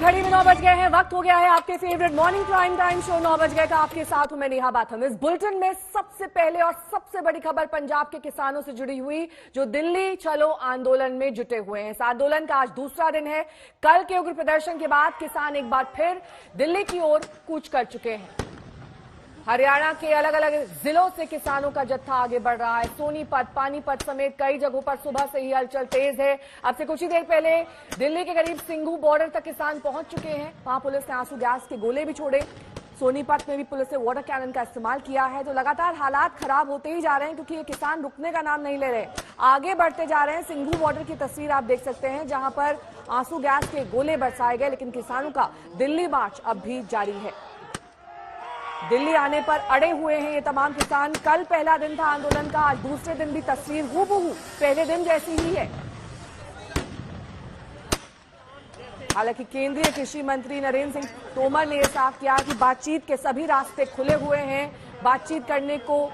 घड़ी में 9 बज गए हैं। वक्त हो गया है आपके favourite morning prime time show 9 बज गए का। आपके साथ हूं मैं नेहा बाथम। इस बुलेटिन में सबसे पहले और सबसे बड़ी खबर पंजाब के किसानों से जुड़ी हुई, जो दिल्ली चलो आंदोलन में जुटे हुए हैं। इस आंदोलन का आज दूसरा दिन है। कल के उग्र प्रदर्शन के बाद किसान एक बार फिर दिल्ली की ओर कूच कर चुके हैं। हरियाणा के अलग अलग जिलों से किसानों का जत्था आगे बढ़ रहा है। सोनीपत, पानीपत समेत कई जगहों पर सुबह से ही हलचल तेज है। अब से कुछ ही देर पहले दिल्ली के करीब सिंघू बॉर्डर तक किसान पहुंच चुके हैं। वहां पुलिस ने आंसू गैस के गोले भी छोड़े। सोनीपत में भी पुलिस ने वाटर कैनन का इस्तेमाल किया है। तो लगातार हालात खराब होते ही जा रहे हैं, क्योंकि ये किसान रुकने का नाम नहीं ले रहे, आगे बढ़ते जा रहे हैं। सिंघू बॉर्डर की तस्वीर आप देख सकते हैं, जहां पर आंसू गैस के गोले बरसाए गए, लेकिन किसानों का दिल्ली मार्च अब भी जारी है। दिल्ली आने पर अड़े हुए हैं ये तमाम किसान। कल पहला दिन था आंदोलन का, आज दूसरे दिन भी तस्वीर हूबहू पहले दिन जैसी ही है। हालांकि केंद्रीय कृषि मंत्री नरेंद्र सिंह तोमर ने यह साफ किया कि बातचीत के सभी रास्ते खुले हुए हैं। बातचीत करने को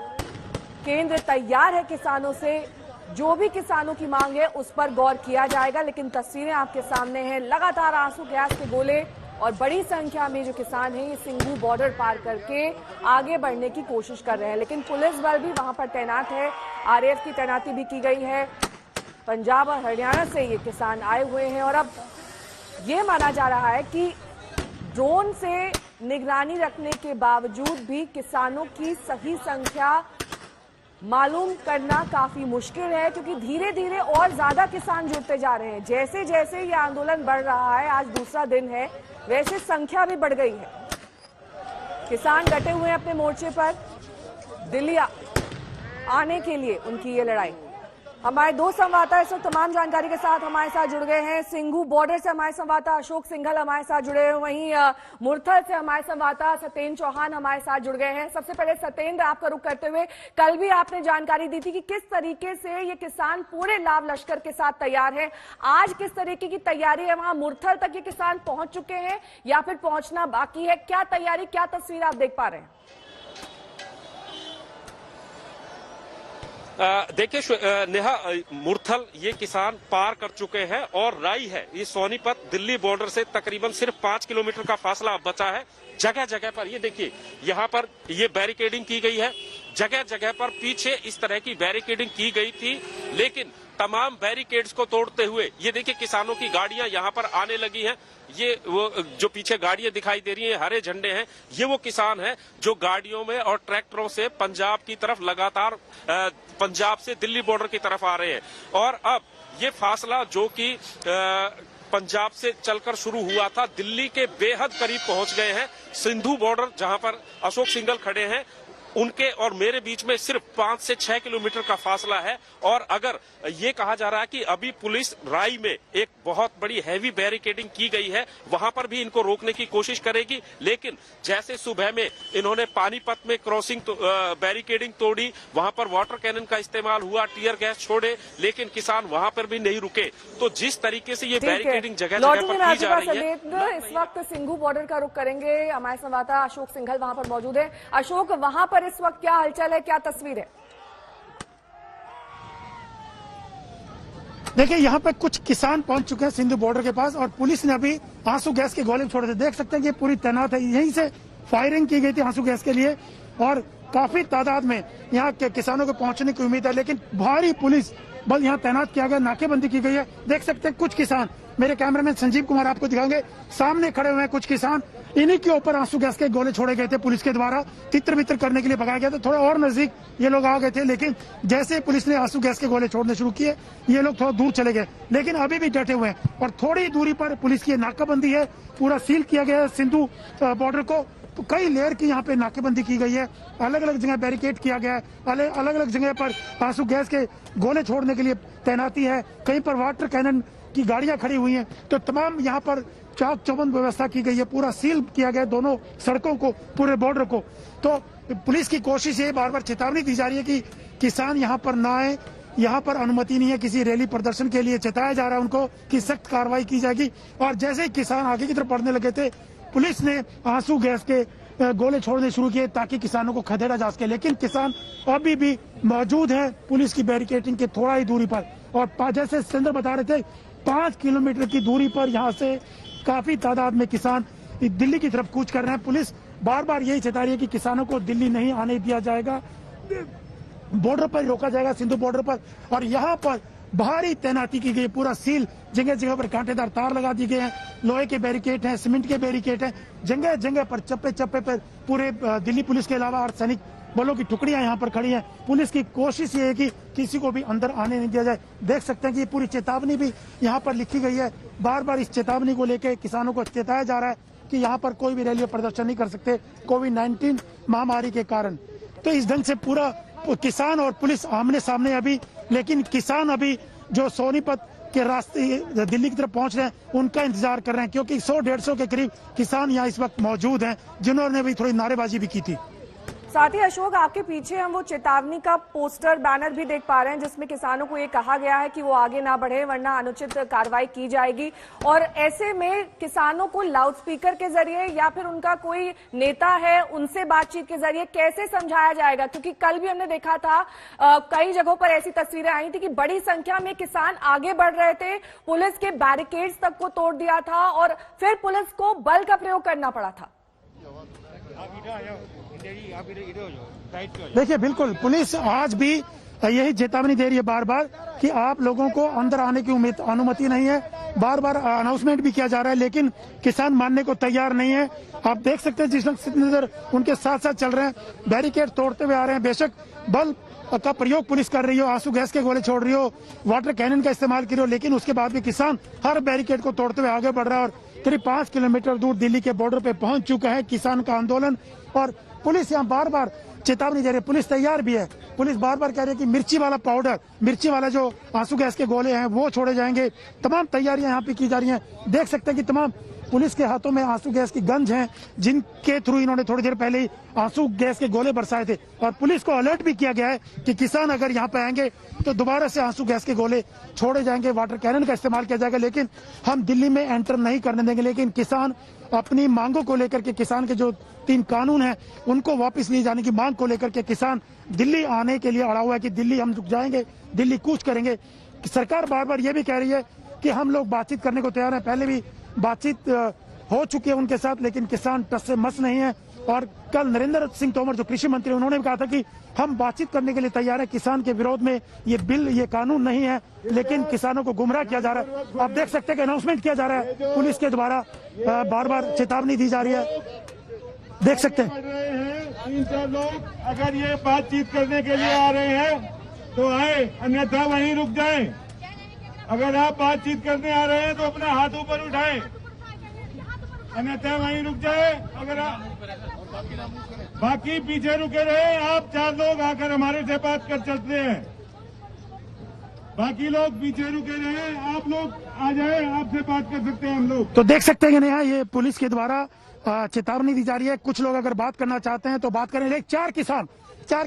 केंद्र तैयार है किसानों से। जो भी किसानों की मांग है उस पर गौर किया जाएगा। लेकिन तस्वीरें आपके सामने हैं, लगातार आंसू गैस के गोले और बड़ी संख्या में जो किसान हैं ये सिंघू बॉर्डर पार करके आगे बढ़ने की कोशिश कर रहे हैं। लेकिन पुलिस बल भी वहां पर तैनात है, आरएएफ की तैनाती भी की गई है। पंजाब और हरियाणा से ये किसान आए हुए हैं और अब ये माना जा रहा है कि ड्रोन से निगरानी रखने के बावजूद भी किसानों की सही संख्या मालूम करना काफी मुश्किल है, क्योंकि धीरे धीरे और ज्यादा किसान जुड़ते जा रहे हैं। जैसे जैसे ये आंदोलन बढ़ रहा है, आज दूसरा दिन है, वैसे संख्या भी बढ़ गई है। किसान डटे हुए हैं अपने मोर्चे पर। दिल्ली आने के लिए उनकी ये लड़ाई। हमारे दो संवाददाता इस वक्त तमाम जानकारी के साथ हमारे साथ जुड़ गए हैं। सिंघू बॉर्डर से हमारे संवाददाता अशोक सिंघल हमारे साथ जुड़े हैं, वहीं मुरथल से हमारे संवाददाता सत्येंद्र चौहान हमारे साथ जुड़ गए हैं। सबसे पहले सत्येंद्र, आपका रुख करते हुए, कल भी आपने जानकारी दी थी कि किस तरीके से ये किसान पूरे लाव लश्कर के साथ तैयार है। आज किस तरीके की तैयारी है? वहां मुरथल तक ये किसान पहुंच चुके हैं या फिर पहुंचना बाकी है? क्या तैयारी, क्या तस्वीर आप देख पा रहे हैं? देखिए नेहा, मुरथल ये किसान पार कर चुके हैं और राई है, ये सोनीपत दिल्ली बॉर्डर से तकरीबन सिर्फ 5 किलोमीटर का फासला बचा है। जगह जगह पर ये देखिए, यहाँ पर ये बैरिकेडिंग की गई है। जगह जगह पर पीछे इस तरह की बैरिकेडिंग की गई थी, लेकिन तमाम बैरिकेड्स को तोड़ते हुए ये देखिए किसानों की गाड़ियां यहाँ पर आने लगी हैं। ये वो जो पीछे गाड़ियां दिखाई दे रही हैं, हरे झंडे हैं, ये वो किसान हैं जो गाड़ियों में और ट्रैक्टरों से पंजाब की तरफ लगातार पंजाब से दिल्ली बॉर्डर की तरफ आ रहे हैं। और अब ये फासला जो कि पंजाब से चलकर शुरू हुआ था, दिल्ली के बेहद करीब पहुंच गए हैं। सिंधु बॉर्डर जहां पर अशोक सिंघल खड़े हैं, उनके और मेरे बीच में सिर्फ 5 से 6 किलोमीटर का फासला है। और अगर ये कहा जा रहा है कि अभी पुलिस राई में एक बहुत बड़ी हैवी बैरिकेडिंग की गई है, वहां पर भी इनको रोकने की कोशिश करेगी। लेकिन जैसे सुबह में इन्होंने पानीपत में क्रॉसिंग बैरिकेडिंग तोड़ी, वहां पर वाटर कैनन का इस्तेमाल हुआ, टीयर गैस छोड़े, लेकिन किसान वहां पर भी नहीं रुके। तो जिस तरीके से ये बैरिकेडिंग जगह जगह पर की जा रही है। इस वक्त सिंघू बॉर्डर का रुख करेंगे, हमारे संवाददाता अशोक सिंघल वहां पर मौजूद है। अशोक, वहां पर इस वक्त क्या हलचल है, क्या तस्वीर है? देखिए, यहाँ पे कुछ किसान पहुंच चुके हैं सिंधु बॉर्डर के पास और पुलिस ने अभी आंसू गैस के गोले छोड़े थे। देख सकते हैं कि पूरी तैनात है। यहीं से फायरिंग की गई थी आंसू गैस के लिए और काफी तादाद में यहाँ के किसानों को पहुंचने की उम्मीद है, लेकिन भारी पुलिस बल यहाँ तैनात किया गया, नाकेबंदी की गई है। देख सकते हैं कुछ किसान, मेरे कैमरामैन संजीव कुमार आपको दिखाएंगे, सामने खड़े हुए हैं कुछ किसान। इन्हीं के ऊपर आंसू गैस के गोले छोड़े गए थे पुलिस के द्वारा, तितर बितर करने के लिए भगाया गया था। थोड़ा और नजदीक ये लोग आ गए थे, लेकिन जैसे पुलिस ने आंसू गैस के गोले छोड़ने शुरू किए, ये लोग थोड़ा दूर चले गए, लेकिन अभी भी डटे हुए हैं। और थोड़ी दूरी पर पुलिस की नाकाबंदी है, पूरा सील किया गया है सिंधु बॉर्डर को। तो कई लेयर की यहाँ पे नाकेबंदी की गई है, अलग अलग जगह बैरिकेड किया गया है, अलग अलग जगह पर आंसू गैस के गोले छोड़ने के लिए तैनाती है। कहीं पर वाटर कैनन की गाड़ियां खड़ी हुई हैं। तो तमाम यहाँ पर चाक चौबंद व्यवस्था की गई है, पूरा सील किया गया दोनों सड़कों को, पूरे बॉर्डर को। तो पुलिस की कोशिश है, बार बार चेतावनी दी जा रही है कि किसान यहाँ पर ना आए, यहाँ पर अनुमति नहीं है किसी रैली प्रदर्शन के लिए। चेताया जा रहा है उनको कि सख्त कार्रवाई की जाएगी। और जैसे ही किसान आगे की तरफ बढ़ने लगे थे, पुलिस ने आंसू गैस के गोले छोड़ने शुरू किए ताकि किसानों को खदेड़ा जा सके। लेकिन किसान अभी भी मौजूद है पुलिस की बैरिकेडिंग के थोड़ा ही दूरी पर। और जैसे सिकंदर बता रहे थे, 5 किलोमीटर की दूरी पर यहाँ से काफी तादाद में किसान दिल्ली की तरफ कूच कर रहे हैं। पुलिस बार बार यही चेता रही है कि किसानों को दिल्ली नहीं आने दिया जाएगा, बॉर्डर पर रोका जाएगा, सिंधु बॉर्डर पर। और यहाँ पर भारी तैनाती की गई, पूरा सील, जगह जगह पर कांटेदार तार लगा दिए गए हैं, लोहे के बैरिकेड हैं, सीमेंट के बैरिकेड हैं, जगह जगह पर चप्पे चप्पे पर पूरे दिल्ली पुलिस के अलावा अर्धसैनिक बलों की टुकड़ियां यहाँ पर खड़ी हैं। पुलिस की कोशिश ये है कि किसी को भी अंदर आने नहीं दिया जाए। देख सकते हैं कि ये पूरी चेतावनी भी यहाँ पर लिखी गई है। बार बार इस चेतावनी को लेकर किसानों को चेताया जा रहा है कि यहाँ पर कोई भी रैली प्रदर्शन नहीं कर सकते कोविड-19 महामारी के कारण। तो इस ढंग से पूरा किसान और पुलिस आमने सामने अभी, लेकिन किसान अभी जो सोनीपत के रास्ते दिल्ली की तरफ पहुंच रहे हैं उनका इंतजार कर रहे हैं, क्योंकि 100-150 के करीब किसान यहाँ इस वक्त मौजूद हैं, जिन्होंने भी थोड़ी नारेबाजी भी की थी। साथ ही अशोक, आपके पीछे हम वो चेतावनी का पोस्टर बैनर भी देख पा रहे हैं जिसमें किसानों को ये कहा गया है कि वो आगे ना बढ़े वरना अनुचित कार्रवाई की जाएगी। और ऐसे में किसानों को लाउडस्पीकर के जरिए या फिर उनका कोई नेता है उनसे बातचीत के जरिए कैसे समझाया जाएगा? क्योंकि कल भी हमने देखा था कई जगहों पर ऐसी तस्वीरें आई थी कि बड़ी संख्या में किसान आगे बढ़ रहे थे, पुलिस के बैरिकेड्स तक को तोड़ दिया था और फिर पुलिस को बल का प्रयोग करना पड़ा था। देखिए, बिल्कुल पुलिस आज भी यही चेतावनी दे रही है बार बार कि आप लोगों को अंदर आने की अनुमति नहीं है। बार बार अनाउंसमेंट भी किया जा रहा है, लेकिन किसान मानने को तैयार नहीं है। आप देख सकते हैं जिस नजर उनके साथ साथ चल रहे हैं, बैरिकेड तोड़ते हुए आ रहे हैं। बेशक बल का प्रयोग पुलिस कर रही हो, आंसू गैस के गोले छोड़ रही हो, वाटर कैनन का इस्तेमाल कर रही हो, लेकिन उसके बाद भी किसान हर बैरिकेड को तोड़ते हुए आगे बढ़ रहा है। और करीब 5 किलोमीटर दूर दिल्ली के बॉर्डर पे पहुंच चुका है किसान का आंदोलन। और पुलिस यहाँ बार बार चेतावनी दे रही है, पुलिस तैयार भी है। पुलिस बार बार कह रही है कि मिर्ची वाला पाउडर, मिर्ची वाला जो आंसू गैस के गोले हैं वो छोड़े जाएंगे। तमाम तैयारियां यहाँ पे की जा रही हैं। देख सकते हैं कि तमाम पुलिस के हाथों में आंसू गैस की गन्स हैं, जिनके थ्रू इन्होंने थोड़ी देर पहले ही आंसू गैस के गोले बरसाए थे। और पुलिस को अलर्ट भी किया गया है कि किसान अगर यहाँ पे आएंगे तो दोबारा से आंसू गैस के गोले छोड़े जाएंगे, वाटर कैनन का इस्तेमाल किया जाएगा। लेकिन हम दिल्ली में एंटर नहीं करने देंगे। लेकिन किसान अपनी मांगों को लेकर के, किसान के जो 3 कानून हैं उनको वापस लिए जाने की मांग को लेकर के किसान दिल्ली आने के लिए अड़ा हुआ है कि दिल्ली हम रुक जाएंगे, दिल्ली कूच करेंगे। सरकार बार बार ये भी कह रही है कि हम लोग बातचीत करने को तैयार हैं। पहले भी बातचीत हो चुकी है उनके साथ, लेकिन किसान टस से मस नहीं है। और कल नरेंद्र सिंह तोमर जो कृषि मंत्री, उन्होंने भी कहा था कि हम बातचीत करने के लिए तैयार हैं। किसान के विरोध में ये बिल, ये कानून नहीं है, लेकिन किसानों को गुमराह किया जा रहा है। आप देख सकते हैं कि अनाउंसमेंट किया जा रहा है पुलिस के द्वारा, बार बार चेतावनी दी जा रही है। देख सकते हैं 3-4 लोग अगर ये बातचीत करने के लिए आ रहे हैं तो आए, अन्यथा वहीं रुक जाएं। अगर आप बातचीत करने आ रहे हैं तो अपना हाथ ऊपर उठाएं, अन्यथा वहीं रुक जाए। अगर बाकी पीछे रुके रहे, आप 4 लोग आकर हमारे से बात कर चलते हैं। बाकी लोग पीछे रुके रहे, आप लोग आ जाए, आपसे बात कर सकते हैं हम लोग। तो देख सकते हैं कि नेहा, ये पुलिस के द्वारा चेतावनी दी जा रही है। कुछ लोग अगर बात करना चाहते हैं तो बात करें, लेकिन 4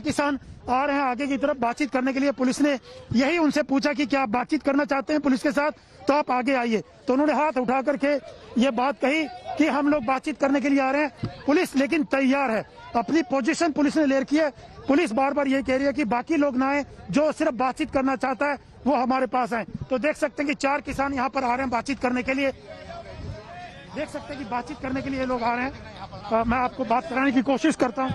किसान आ रहे हैं आगे की तरफ बातचीत करने के लिए। पुलिस ने यही उनसे पूछा कि क्या आप बातचीत करना चाहते हैं पुलिस के साथ, तो आप आगे आइए। तो उन्होंने हाथ उठा करके ये बात कही कि हम लोग बातचीत करने के लिए आ रहे हैं। पुलिस लेकिन तैयार है, अपनी पोजीशन पुलिस ने ले रखी है। पुलिस बार बार ये कह रही है कि बाकी लोग ना आए, जो सिर्फ बातचीत करना चाहता है वो हमारे पास आए। तो देख सकते हैं कि 4 किसान यहाँ पर आ रहे हैं बातचीत करने के लिए। देख सकते हैं कि बातचीत करने के लिए लोग आ रहे हैं। मैं आपको बात कराने की कोशिश करता हूँ।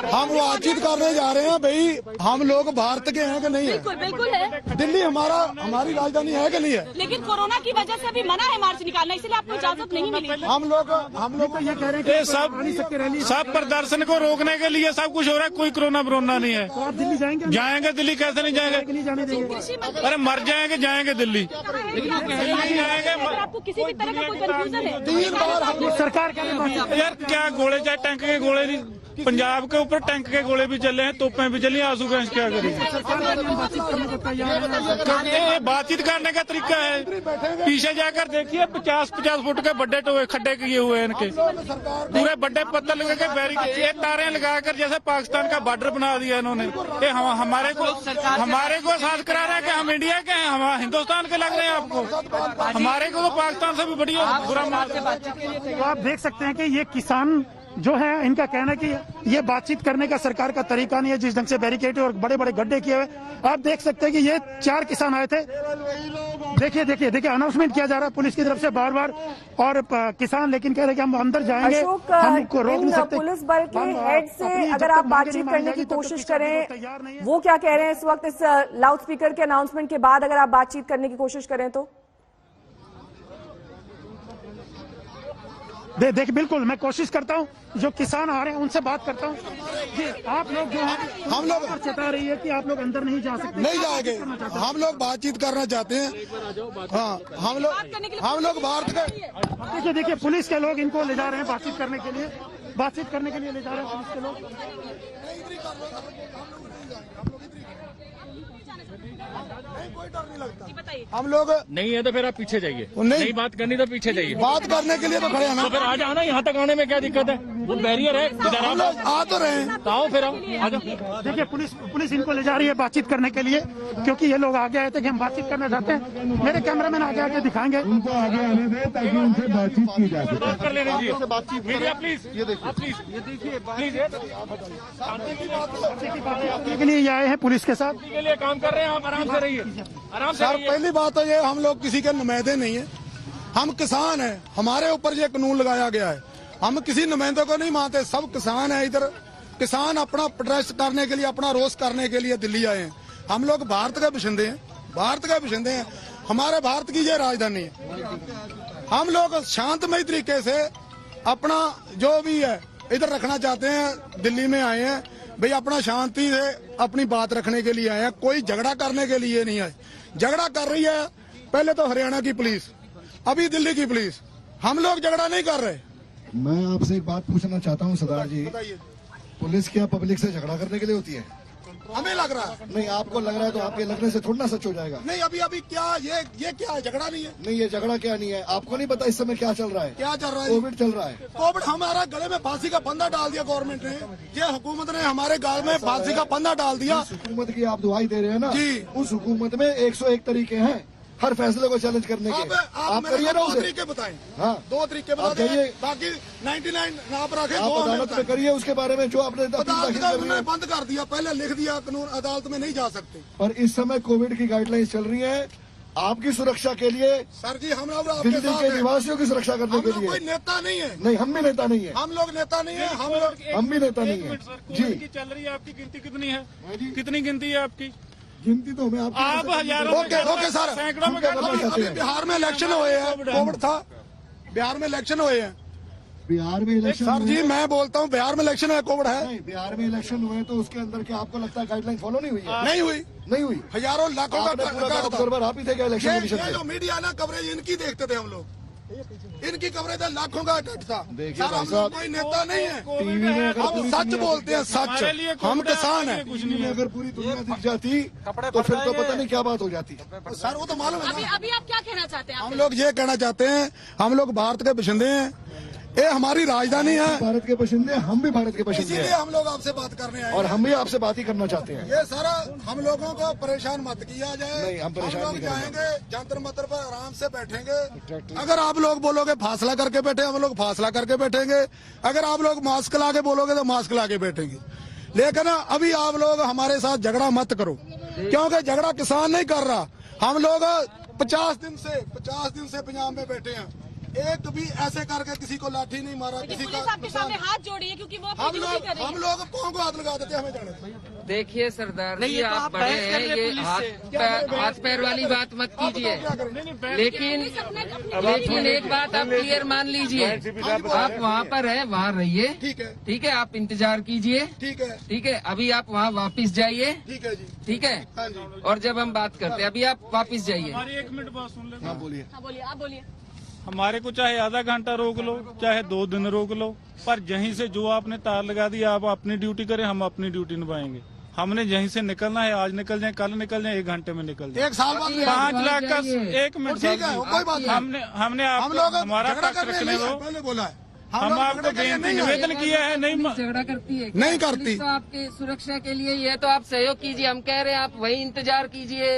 हम बातचीत करने जा रहे हैं भाई, हम लोग भारत के हैं कि नहीं है? बिल्कुल है। दिल्ली हमारी राजधानी है कि नहीं है? लेकिन कोरोना की वजह से अभी मना है मार्च निकालना, इसलिए आपको इजाजत नहीं मिली। हम लोग ये कह रहे हैं कि सब प्रदर्शन को रोकने के लिए सब कुछ हो रहा है, कोई कोरोना वरोना नहीं है। तो आप दिल्ली जाएंगे? जाएंगे दिल्ली, कैसे नहीं जाएंगे? नहीं जाने देंगे। अरे मर जाएंगे, जाएंगे दिल्ली। आपको किसी भी तरह का कोई कंफ्यूजन है? 3 बार सरकार क्या यार क्या गोले, चाहे टैंक के गोले नहीं, पंजाब के ऊपर टैंक के गोले भी चले हैं, तोपें भी चली, आंसू गैस क्या करें? बातचीत करने का तरीका है, पीछे जाकर देखिए 50-50 फुट के बड़े खड्डे किए हुए हैं इनके, पूरे बड़े पत्थर लगा के बैरिकेड, ये तारें लगाकर जैसे पाकिस्तान का बॉर्डर बना दिया इन्होंने। ये हमारे को साथ करा रहा है कि हम इंडिया के हैं, हम हिंदुस्तान के लग रहे हैं आपको। हमारे को तो पाकिस्तान से भी बढ़िया बुरा। तो आप देख सकते हैं कि ये किसान जो है इनका कहना है कि ये बातचीत करने का सरकार का तरीका नहीं है, जिस ढंग से बैरिकेड और बड़े बड़े गड्ढे किए हुए। आप देख सकते हैं कि ये 4 किसान आए थे। देखिए अनाउंसमेंट किया जा रहा है पुलिस की तरफ से बार बार, और किसान लेकिन कह रहे हैं कि हम अंदर जाएंगे, अशोक, हमको रोक नहीं सकते। पुलिस बल के हेड से अगर आप बातचीत करने की कोशिश करें, वो क्या कह रहे हैं इस वक्त इस लाउड स्पीकर के अनाउंसमेंट के बाद, अगर आप बातचीत करने की कोशिश करें तो? देखिए बिल्कुल मैं कोशिश करता हूँ, जो किसान आ रहे हैं उनसे बात करता हूँ। जी आप लोग जो है हम लोग चेता रही है कि आप लोग अंदर नहीं जा सकते। नहीं जाएंगे, हम लोग बातचीत करना चाहते हैं। हाँ हम लोग भारत के देखिए पुलिस के लोग इनको ले जा रहे हैं बातचीत करने के लिए ले जा रहे हैं पुलिस के लोग। कोई डर नहीं लगता, हम लोग नहीं है तो फिर आप पीछे जाइए, नहीं बात करनी तो पीछे जाइए। बात करने के लिए तो खड़े हैं ना। तो फिर आ जाओ ना, यहाँ तक आने में क्या दिक्कत है? वो बैरियर है, हम लोग आ तो रहे हैं। आओ फिर आ जाओ। देखिए पुलिस इनको ले जा रही है बातचीत करने के लिए, क्योंकि ये लोग आगे आए थे कि हम बातचीत करना चाहते हैं। मेरे कैमरामैन आगे आके दिखाएंगे। उनको आगे आने दें ताकि उनसे बातचीत की जा सके। बात कर लेने दीजिए, बातचीत मीडिया प्लीज, ये देखिए प्लीज, के लिए ये आए हैं पुलिस के साथ। के लिए काम कर रहे हैं, आप आराम से रहिए, आराम से सर रहिए। पहली बात तो ये, हम लोग किसी के नुमाइंदे नहीं है, हम किसान हैं। हमारे ऊपर ये कानून लगाया गया है, हम किसी नुमाइंदे को नहीं मानते। सब किसान है इधर, किसान अपना प्रोटेस्ट करने के लिए, अपना रोष करने के लिए दिल्ली आए हैं। हम लोग भारत के बशिंदे हैं, हमारे भारत की ये राजधानी है। हम लोग शांतमय तरीके से अपना जो भी है इधर रखना चाहते हैं। दिल्ली में आए हैं भाई, अपना शांति से अपनी बात रखने के लिए आए हैं, कोई झगड़ा करने के लिए नहीं आए। झगड़ा कर रही है पहले तो हरियाणा की पुलिस, अभी दिल्ली की पुलिस, हम लोग झगड़ा नहीं कर रहे। मैं आपसे एक बात पूछना चाहता हूं सरदार जी, पुलिस क्या पब्लिक से झगड़ा करने के लिए होती है? हमें लग रहा है। नहीं, आपको लग रहा है तो आपके लगने से थोड़ा ना सच हो जाएगा। नहीं अभी क्या ये क्या है? झगड़ा नहीं है। नहीं, ये झगड़ा क्या नहीं है, आपको नहीं पता इस समय क्या चल रहा है? क्या चल रहा है? कोविड चल रहा है। कोविड हमारा गले में फांसी का फंदा डाल दिया गवर्नमेंट ने, ये हुकूमत ने हमारे गले में फांसी का फंदा डाल दिया। जिस हुकूमत की आप दुहाई दे रहे हैं ना जी, उस हुकूमत में 101 तरीके हैं हर फैसले को चैलेंज करने के। आप करिए ना 2 उसे। तरीके बताएं। हाँ 2 तरीके आप बताएं, करिए। बाकी 99 आप रखें। आप अदालत में करिए उसके बारे में जो आपने अपील अदालत दाखिल का कर रही उन्होंने है। बंद कर दिया, पहले लिख दिया कानून, अदालत में नहीं जा सकते। पर इस समय कोविड की गाइडलाइंस चल रही है आपकी सुरक्षा के लिए, सर जी हम लोग आपके दिल्ली साथ के हैं। निवासियों की सुरक्षा करने हम के लोग कोई लिए। नेता नहीं है। नहीं, हम भी नेता नहीं है। हम लोग नेता नहीं है, हम भी नेता नहीं है जी। चल रही है, आपकी गिनती कितनी है? जी। कितनी गिनती है आपकी? गिनती तो हमें आप हजारों में ओके सर, सैकड़ों में करना चाहते अभी हैं। बिहार में इलेक्शन हुए हैं, कोविड था, बिहार में इलेक्शन हुए हैं। बिहार में इलेक्शन सर जी हुए- मैं बोलता हूँ बिहार में इलेक्शन है, कोविड है नहीं, बिहार में इलेक्शन हुए तो उसके अंदर क्या आपको लगता है गाइडलाइन फॉलो नहीं हुई है? नहीं हुई, नहीं हुई। हजारों लाखों का आपने पूरा कट था। ऑब्जर्वर आप ही थे क्या इलेक्शन कमीशन ये जो में? मीडिया ना कवरेज इनकी देखते थे हम लोग, इनकी कवरेज है, लाखों का कट था। देखिए सर भाई हम साहब, लोग कोई नेता नहीं है, टीवी में अगर हम पूरी सच दुनिया- बोलते हैं, हमारे लिए सच। हम कोविड है, किसान हमारे हैं। लिए कुछ टीवी नहीं में है। अगर पूरी दुनिया दिख जाती तो फिर तो पता नहीं क्या बात हो जाती। सर वो तो मालूम है अभी ना। अभी आप क्या कहना चाहते हैं? हम लोग ये कहना चाहते हैं, हम लोग भारत के बशिंदे हैं, ये हमारी राजधानी है, भारत के बशिंदे, हम भी भारत के बशिंदे इसीलिए हैं हम लोग आपसे बात करने आए और हैं। हम भी आपसे बात ही करना चाहते हैं। ये सारा हम लोगों को परेशान मत किया जाए। नहीं, हम परेशान लोग नहीं करेंगे। जाएंगे जंतर मंतर पर आराम से बैठेंगे। अगर आप लोग बोलोगे फासला करके बैठे, हम लोग फासला करके बैठेंगे। अगर आप लोग मास्क ला के बोलोगे तो मास्क ला के बैठेंगे। लेकिन अभी आप लोग हमारे साथ झगड़ा मत करो, क्योंकि झगड़ा किसान नहीं कर रहा। हम लोग 50 दिन से पंजाब में बैठे हैं, एक भी ऐसे करके किसी को लाठी नहीं मारा, किसी का पुलिस आपके सामने हाथ जोड़ी है क्योंकि वो अपनी ड्यूटी कर रही है। हम लोग पाँव को हाथ लगा देते, हमें जाने। देखिए सरदार जी, आप बड़े हैं, ये हाथ पैर वाली बात मत कीजिए। लेकिन एक बात आप क्लियर मान लीजिए, आप वहाँ पर है, वहाँ रहिए, ठीक है। आप इंतजार कीजिए, ठीक है। अभी आप वहाँ वापस जाइए, ठीक है जी, ठीक है। और जब हम बात करते हैं, अभी आप वापस जाइए। हमारी 1 मिनट बात सुन ले। हाँ बोलिए। हाँ बोलिए, आप बोलिए। हमारे को चाहे आधा घंटा रोक लो, चाहे 2 दिन रोक लो, पर यहीं से जो आपने तार लगा दी, आप अपनी ड्यूटी करें, हम अपनी ड्यूटी निभाएंगे। हमने यहीं से निकलना है, आज निकल जाए, कल निकल जाए, 1 घंटे में निकल जाए। 1 साल बाद 5 लाख का 1 मिनट, ठीक है, कोई बात नहीं। हमने हम आपको लोग हमारा झगड़ा पक्ष करने रखने नहीं दो। आए, पहले बोला है। हम लोग आपको झगड़ा करने नहीं आए। निवेदन किया है, नहीं झगड़ा करती है नहीं करती। पुलिस तो आपकी सुरक्षा के लिए ही है, तो आप सहयोग कीजिए। हम कह रहे हैं आप वही इंतजार कीजिए,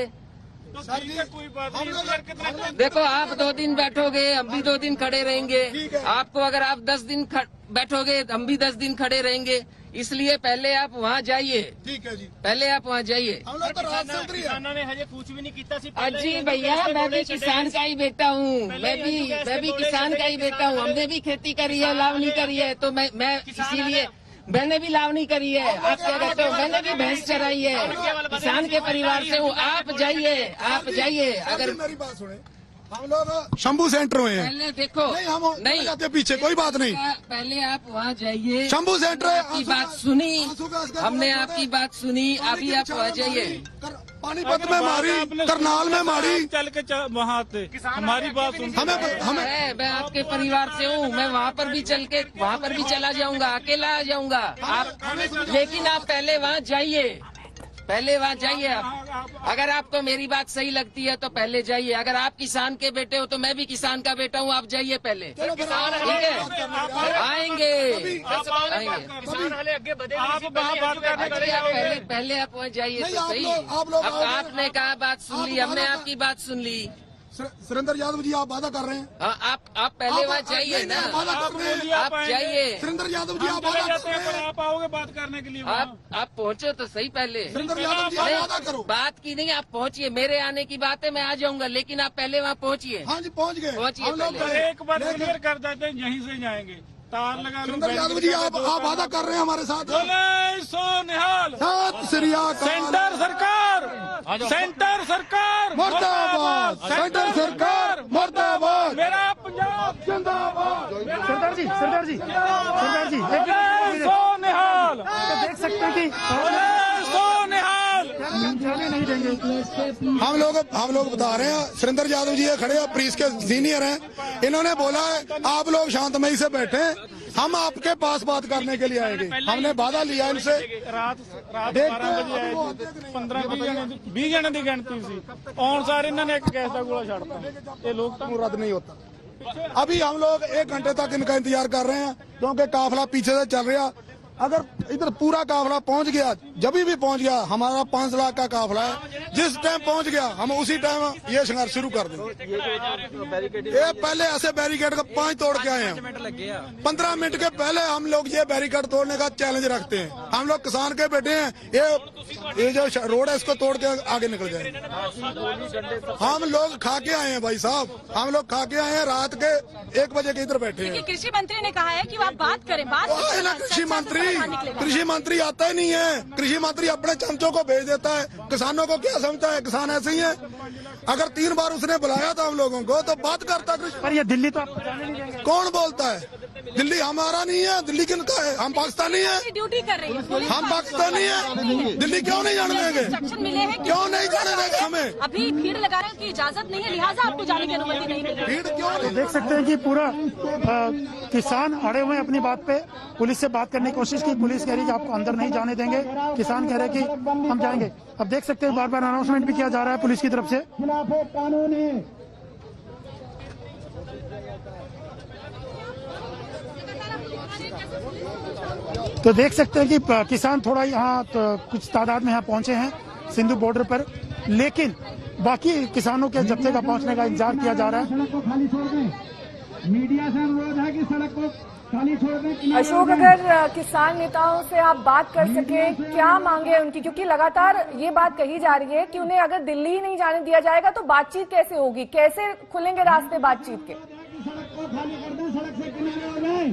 सर जी कोई बात हम लोग देखो आप 2 दिन बैठोगे, हम भी 2 दिन खड़े रहेंगे। आपको अगर आप 10 दिन बैठोगे, हम भी 10 दिन खड़े रहेंगे। इसलिए पहले आप वहाँ जाइए। ठीक है जी, पहले आप वहाँ जाइए। हम लोग तो रात से उतरी है। ने हजे कुछ भी नहीं किया। अजी भैया, मैं भी किसान का ही बेटा हूँ। मैं भी किसान का ही बेटा हूँ। हमने भी खेती करी है, लावनी करी है। तो मैं इसीलिए मैंने भी लावनी करी है। आप क्या कहते हो? मैंने भी भैंस चराई है। किसान के परिवार से हूँ। आप जाइए। अगर मेरी बात सुने, हम लोग शंभू सेंटर हुए हैं। पहले देखो, नहीं हम नहीं जाते पीछे, कोई बात नहीं। पहले आप वहाँ जाइए। शंभू सेंटर है, आपकी बात सुनी, हमने आपकी बात सुनी। अभी आप वहाँ जाइए। पानीपत में मारी, करनाल में मारी, चल के वहाँ से हमारी बात सुन। हमें मैं आपके परिवार से हूँ। मैं वहाँ पर भी चला जाऊंगा, अकेला आ जाऊंगा। लेकिन आप पहले वहाँ जाइए। आप अगर आपको मेरी बात सही लगती है तो पहले जाइए। अगर आप किसान के बेटे हो तो मैं भी किसान का बेटा हूँ। आप जाइए पहले, ठीक है? आएंगे। पहले आप वहाँ जाइए तो सही। अब आपने कहा बात सुन ली, हमने आपकी बात सुन ली। सुरेंद्र यादव जी आप वादा कर रहे हैं? आप पहले वहाँ जाइए ना। आप जाइए। सुरेंद्र यादव जी आप वादा कर रहे हैं? आप आओगे बात करने के लिए? आप पहुँचो तो सही पहले। सुरेंद्र यादव जी आप वादा करो। बात की नहीं, आप पहुँचिए। मेरे आने की बात है, मैं आ जाऊंगा। लेकिन आप पहले वहाँ पहुँचिए। हाँ जी पहुँच गए। पहुँचिए पहले। एक बार क्लियर कर देते हैं, यहीं से जाएंगे। तार लगा लो। सुरेंद्र यादव जी आप वादा कर रहे हैं हमारे साथ? बोले सो निहाल। सत श्री अकाल। सेंटर सरकार मुर्दाबाद। सेंटर सरकार मुर्दाबाद। मेरा पंजाब जिंदाबाद। सरदार जी सो निहाल। तो देख सकते हैं कि सो निहाल। जाने नहीं देंगे। हम लोग बता रहे हैं, सुरेंद्र यादव जी ये खड़े हैं, पुलिस के सीनियर हैं। इन्होंने बोला है आप लोग शांतमयी से बैठे, हम आपके पास बात करने के लिए आएंगे। हमने वादा लिया इनसे। रात 12 बजे आए थे। 15-20 जने की गिनती सी। और सारे इन्होंने एक गैस का गोला छाड़ता। ये लोग रद्द नहीं होता। अभी हम लोग 1 घंटे तक इनका इंतजार कर रहे हैं, क्योंकि काफिला पीछे से चल रहा। अगर इधर पूरा काफिला पहुंच गया, जब भी पहुंच गया, हमारा 5 लाख का काफिला है, जिस टाइम पहुंच गया हम उसी टाइम ये संघर्ष शुरू कर देंगे। ये पहले ऐसे बैरिकेड का 5 तोड़ के आए हैं। 15 मिनट के पहले हम लोग ये बैरिकेड तोड़ने का चैलेंज रखते हैं। हम लोग किसान के बेटे हैं। ये जो रोड है इसको तोड़ के आगे निकल जाएंगे। हम लोग खा के आए हैं भाई साहब, हम लोग खा के आए हैं। रात के 1 बजे के इधर बैठे हैं। कृषि मंत्री ने कहा है कि आप बात करें। कृषि मंत्री आता ही नहीं है। कृषि मंत्री अपने चमचों को भेज देता है। किसानों को क्या समझता है? किसान ऐसे ही है। अगर 3 बार उसने बुलाया था हम लोगों को तो बात करता। पर ये दिल्ली तो आपको जाने नहीं देंगे। कौन बोलता है? दिल्ली हमारा नहीं है। दिल्ली किनका है? हम पाकिस्तानी है। ड्यूटी कर रही है। हम पाकिस्तानी है। दिल्ली क्यों नहीं जाने देंगे? मिले हैं क्यों नहीं जाने देंगे हमें? अभी भीड़ लगाने की इजाजत नहीं है, लिहाजा आपको जाने की अनुमति नहीं मिली। भीड़ क्यों नहीं? देख सकते हैं कि पूरा किसान अड़े हुए हैं अपनी बात पे। पुलिस से बात करने की कोशिश की, पुलिस कह रही है कि आपको अंदर नहीं जाने देंगे। किसान कह रहे हैं कि हम जाएंगे। अब देख सकते हैं बार बार अनाउंसमेंट भी किया जा रहा है पुलिस की तरफ से। तो देख सकते हैं कि किसान थोड़ा यहाँ तो कुछ तादाद में यहाँ पहुंचे हैं सिंधु बॉर्डर पर, लेकिन बाकी किसानों के जत्थे का पहुंचने का इंतजार किया जा रहा है। मीडिया से अनुरोध है कि सड़क को खाली छोड़ दें। अशोक, अगर किसान नेताओं से आप बात कर सके, क्या मांगे है उनकी? क्योंकि लगातार ये बात कही जा रही है कि उन्हें अगर दिल्ली ही नहीं जाने दिया जाएगा तो बातचीत कैसे होगी, कैसे खुलेंगे रास्ते बातचीत के? सड़क को खाली कर दें, सड़क से किनारे हो जाए।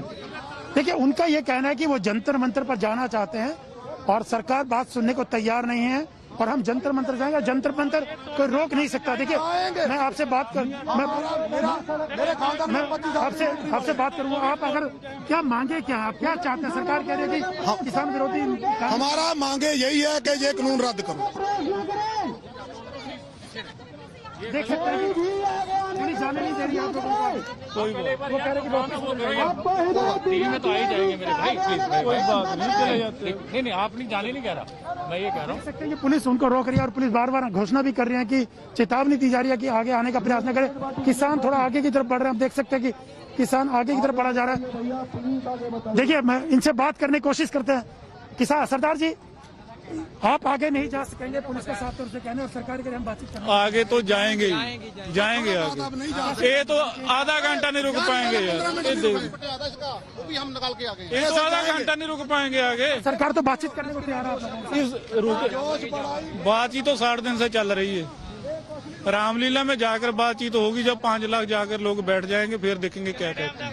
देखिए, उनका ये कहना है कि वो जंतर मंतर पर जाना चाहते हैं और सरकार बात सुनने को तैयार नहीं है और हम जंतर मंतर जाएंगे। जंतर मंतर कोई रोक नहीं सकता। देखिए, मैं आपसे बात कर आपसे बात करूंगा। आप अगर क्या मांगे, क्या आप क्या चाहते हैं? सरकार कह रही है कि किसान विरोधी। हमारा मांगे यही है कि ये कानून रद्द करो। देख सकते हैं पुलिस जाने नहीं दे रही है। वो कह रहे कि टीवी में तो आ ही जाएंगे मेरे भाई। कोई बात नहीं, चले जाते। नहीं, आप नहीं जाने नहीं कह रहा, मैं ये कह रहा हूँ। देख सकते हैं कि पुलिस उनको रोक रही है और पुलिस बार बार घोषणा भी कर रही है कि चेतावनी दी जा रही है कि आगे आने का प्रयास न करे। किसान थोड़ा आगे की तरफ बढ़ रहे हैं। आप देख सकते हैं कि किसान आगे की तरफ बढ़ा जा रहा है। देखिए, मैं इनसे बात करने की कोशिश करते हैं। किसान सरदार जी, आप आगे नहीं जा सकेंगे पुलिस के साथ, उनसे कहने और सरकार के लिए हम बातचीत करेंगे। आगे तो जाएंगे जाएंगे आगे। ये तो आधा घंटा नहीं रुक पाएंगे यार, वो भी हम निकाल के आ गए। ये तो आधा घंटा नहीं रुक पाएंगे आगे। सरकार तो बातचीत करने को तैयार है। बातचीत तो 60 दिन से चल रही है। रामलीला में जाकर बातचीत होगी, जब 5 लाख जाकर लोग बैठ जाएंगे फिर देखेंगे क्या कहते हैं।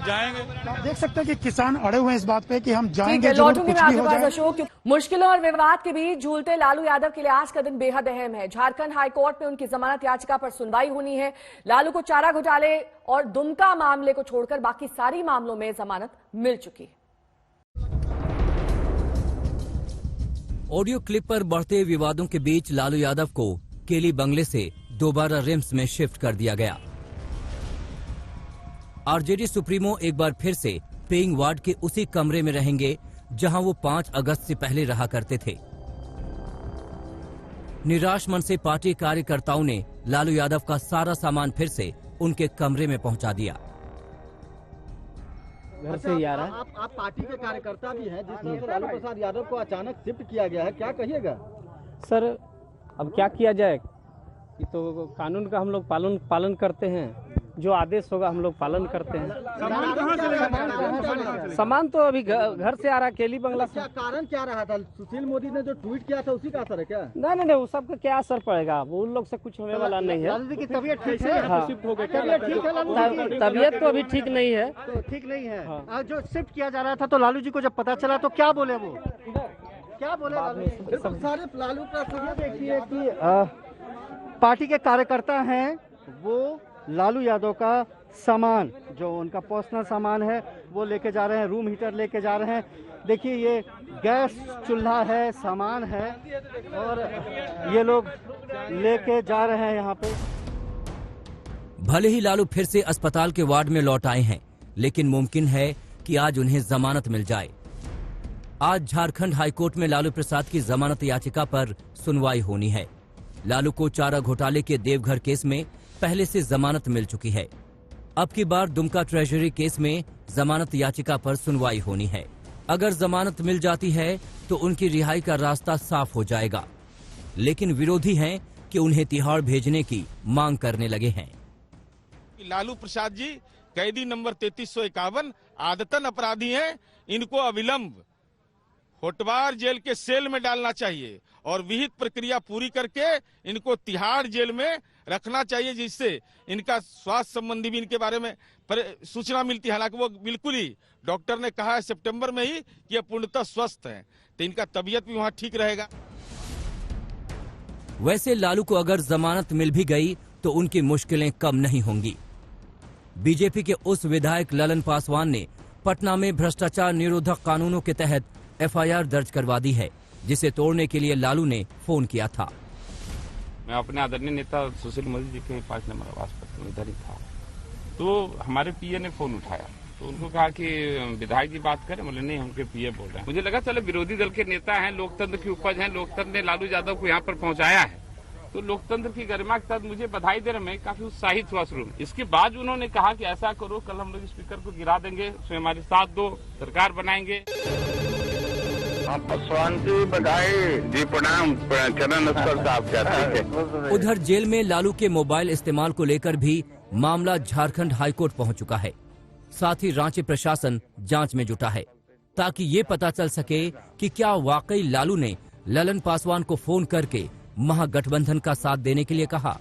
जाएंगे। देख सकते हैं कि किसान अड़े हुए हैं इस बात पे कि हम ठीक जाएंगे है, जरूर, लौटूंगी कुछ मैं भी आपके हो पास जाए। अशोक। मुश्किलों और विवाद के बीच झूलते लालू यादव के लिए आज का दिन बेहद अहम है। झारखंड हाईकोर्ट में उनकी जमानत याचिका पर सुनवाई होनी है। लालू को चारा घोटाले और दुमका मामले को छोड़कर बाकी सारी मामलों में जमानत मिल चुकी है। ऑडियो क्लिप पर बढ़ते विवादों के बीच लालू यादव को केली बंगले से दोबारा रिम्स में शिफ्ट कर दिया गया। आरजेडी सुप्रीमो एक बार फिर से पेइंग वार्ड के उसी कमरे में रहेंगे जहां वो 5 अगस्त से पहले रहा करते थे। निराश मन से पार्टी कार्यकर्ताओं ने लालू यादव का सारा सामान फिर से उनके कमरे में पहुंचा दिया। घर से ही आ रहा है। आप पार्टी के कार्यकर्ता भी हैं, जिस तरह से लालू प्रसाद यादव को अचानक शिफ्ट किया गया है, क्या कहिएगा? सर अब क्या किया जाए, ये तो कानून का हम लोग पालन करते हैं, जो आदेश होगा हम लोग पालन करते हैं। सामान तो अभी घर से आ रहा, केली बंगला से। कारण क्या रहा था? सुशील मोदी ने जो ट्वीट किया था उसी का असर है क्या? नहीं, वो सबका क्या असर पड़ेगा, वो उन लोग से कुछ होने वाला नहीं है। लालू जी की तबीयत ठीक है? तबीयत तो अभी ठीक नहीं है। ठीक नहीं है। जो शिफ्ट किया जा रहा था तो लालू जी को जब पता चला तो क्या बोले वो? क्या बोले लालू? सारे लालू प्रसाद देखिए कि पार्टी के कार्यकर्ता हैं, वो लालू यादव का सामान, जो उनका पर्सनल सामान है, वो लेके जा रहे हैं। रूम हीटर लेके जा रहे हैं। देखिए ये गैस चूल्हा है, सामान है, और ये लोग लेके जा रहे हैं यहाँ पे। भले ही लालू फिर से अस्पताल के वार्ड में लौट आए हैं, लेकिन मुमकिन है कि आज उन्हें जमानत मिल जाए। आज झारखंड हाईकोर्ट में लालू प्रसाद की जमानत याचिका पर सुनवाई होनी है। लालू को चारा घोटाले के देवघर केस में पहले से जमानत मिल चुकी है। अब की बार दुमका ट्रेजरी केस में जमानत याचिका पर सुनवाई होनी है। अगर जमानत मिल जाती है तो उनकी रिहाई का रास्ता साफ हो जाएगा, लेकिन विरोधी हैं कि उन्हें तिहाड़ भेजने की मांग करने लगे हैं। लालू प्रसाद जी कैदी नंबर 3351 आदतन अपराधी हैं, इनको अविलंब होटवार जेल के सेल में डालना चाहिए और विहित प्रक्रिया पूरी करके इनको तिहाड़ जेल में रखना चाहिए, जिससे इनका स्वास्थ्य संबंधी भी इनके बारे में सूचना मिलती है। हालांकि वो बिल्कुल ही, डॉक्टर ने कहा है सितंबर में ही कि ये पूर्णतः स्वस्थ हैं, तो इनका तबीयत भी वहां ठीक रहेगा। वैसे लालू को अगर जमानत मिल भी गई तो उनकी मुश्किलें कम नहीं होंगी। बीजेपी के उस विधायक ललन पासवान ने पटना में भ्रष्टाचार निरोधक कानूनों के तहत एफआईआर दर्ज करवा दी है, जिसे तोड़ने के लिए लालू ने फोन किया था। मैं अपने आदरणीय नेता सुशील मोदी जी के 5 नंबर आवास पर इधर ही था, तो हमारे पीए ने फोन उठाया, तो उनको कहा कि विधायक जी बात करें। बोले नहीं, उनके पीए बोल रहे हैं। मुझे लगा चलो विरोधी दल के नेता हैं, लोकतंत्र की उपज है, लोकतंत्र ने लालू यादव को यहाँ पर पहुंचाया है, तो लोकतंत्र की गरिमा के तहत मुझे बधाई दे रहे। मैं काफी उत्साहित हुआ शुरू में। इसके बाद उन्होंने कहा कि ऐसा करो, कल हम लोग स्पीकर को गिरा देंगे, उसमें हमारे साथ दो, सरकार बनाएंगे। शांति बधाई जी, प्रणाम चरण साहब क्या। उधर जेल में लालू के मोबाइल इस्तेमाल को लेकर भी मामला झारखंड हाईकोर्ट पहुंच चुका है। साथ ही रांची प्रशासन जांच में जुटा है, ताकि ये पता चल सके कि क्या वाकई लालू ने ललन पासवान को फोन करके महागठबंधन का साथ देने के लिए कहा।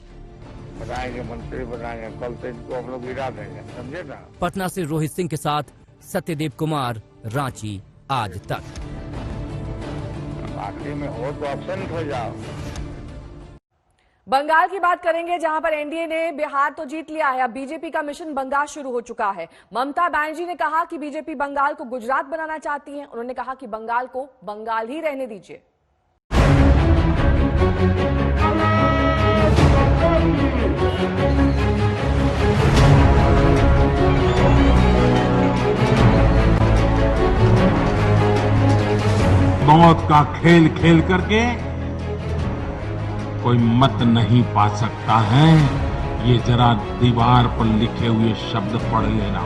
बनाएंगे, मंत्री बनाएंगे, कल से इनको हम लोग गिरा देंगे, समझे ना। पटना से रोहित सिंह के साथ सत्यदेव कुमार, रांची आज तक। आखिरी में हो तो ऑप्शन हो जाओ। बंगाल की बात करेंगे, जहां पर एनडीए ने बिहार तो जीत लिया है। अब बीजेपी का मिशन बंगाल शुरू हो चुका है। ममता बनर्जी ने कहा कि बीजेपी बंगाल को गुजरात बनाना चाहती है। उन्होंने कहा कि बंगाल को बंगाल ही रहने दीजिए। मौत का खेल खेल करके कोई मत नहीं पा सकता है, ये जरा दीवार पर लिखे हुए शब्द पढ़ लेना।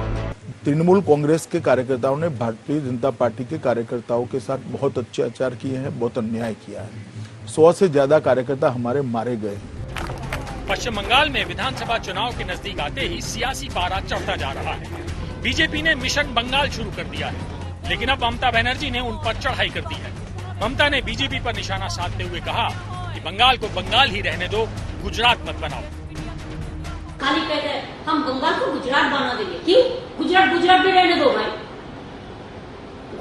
तृणमूल कांग्रेस के कार्यकर्ताओं ने भारतीय जनता पार्टी के कार्यकर्ताओं के साथ बहुत अत्याचार किए हैं, बहुत अन्याय किया है। 100 से ज्यादा कार्यकर्ता हमारे मारे गए हैं। पश्चिम बंगाल में विधानसभा चुनाव के नजदीक आते ही सियासी पारा चढ़ता जा रहा है। बीजेपी ने मिशन बंगाल शुरू कर दिया है, लेकिन अब ममता बनर्जी ने उन पर चढ़ाई कर दी है। ममता ने बीजेपी पर निशाना साधते हुए कहा कि बंगाल को बंगाल ही रहने दो, गुजरात मत बनाओ। खाली कहते हैं हम बंगाल को गुजरात बना देंगे। क्यों? गुजरात गुजरात भी रहने दो भाई।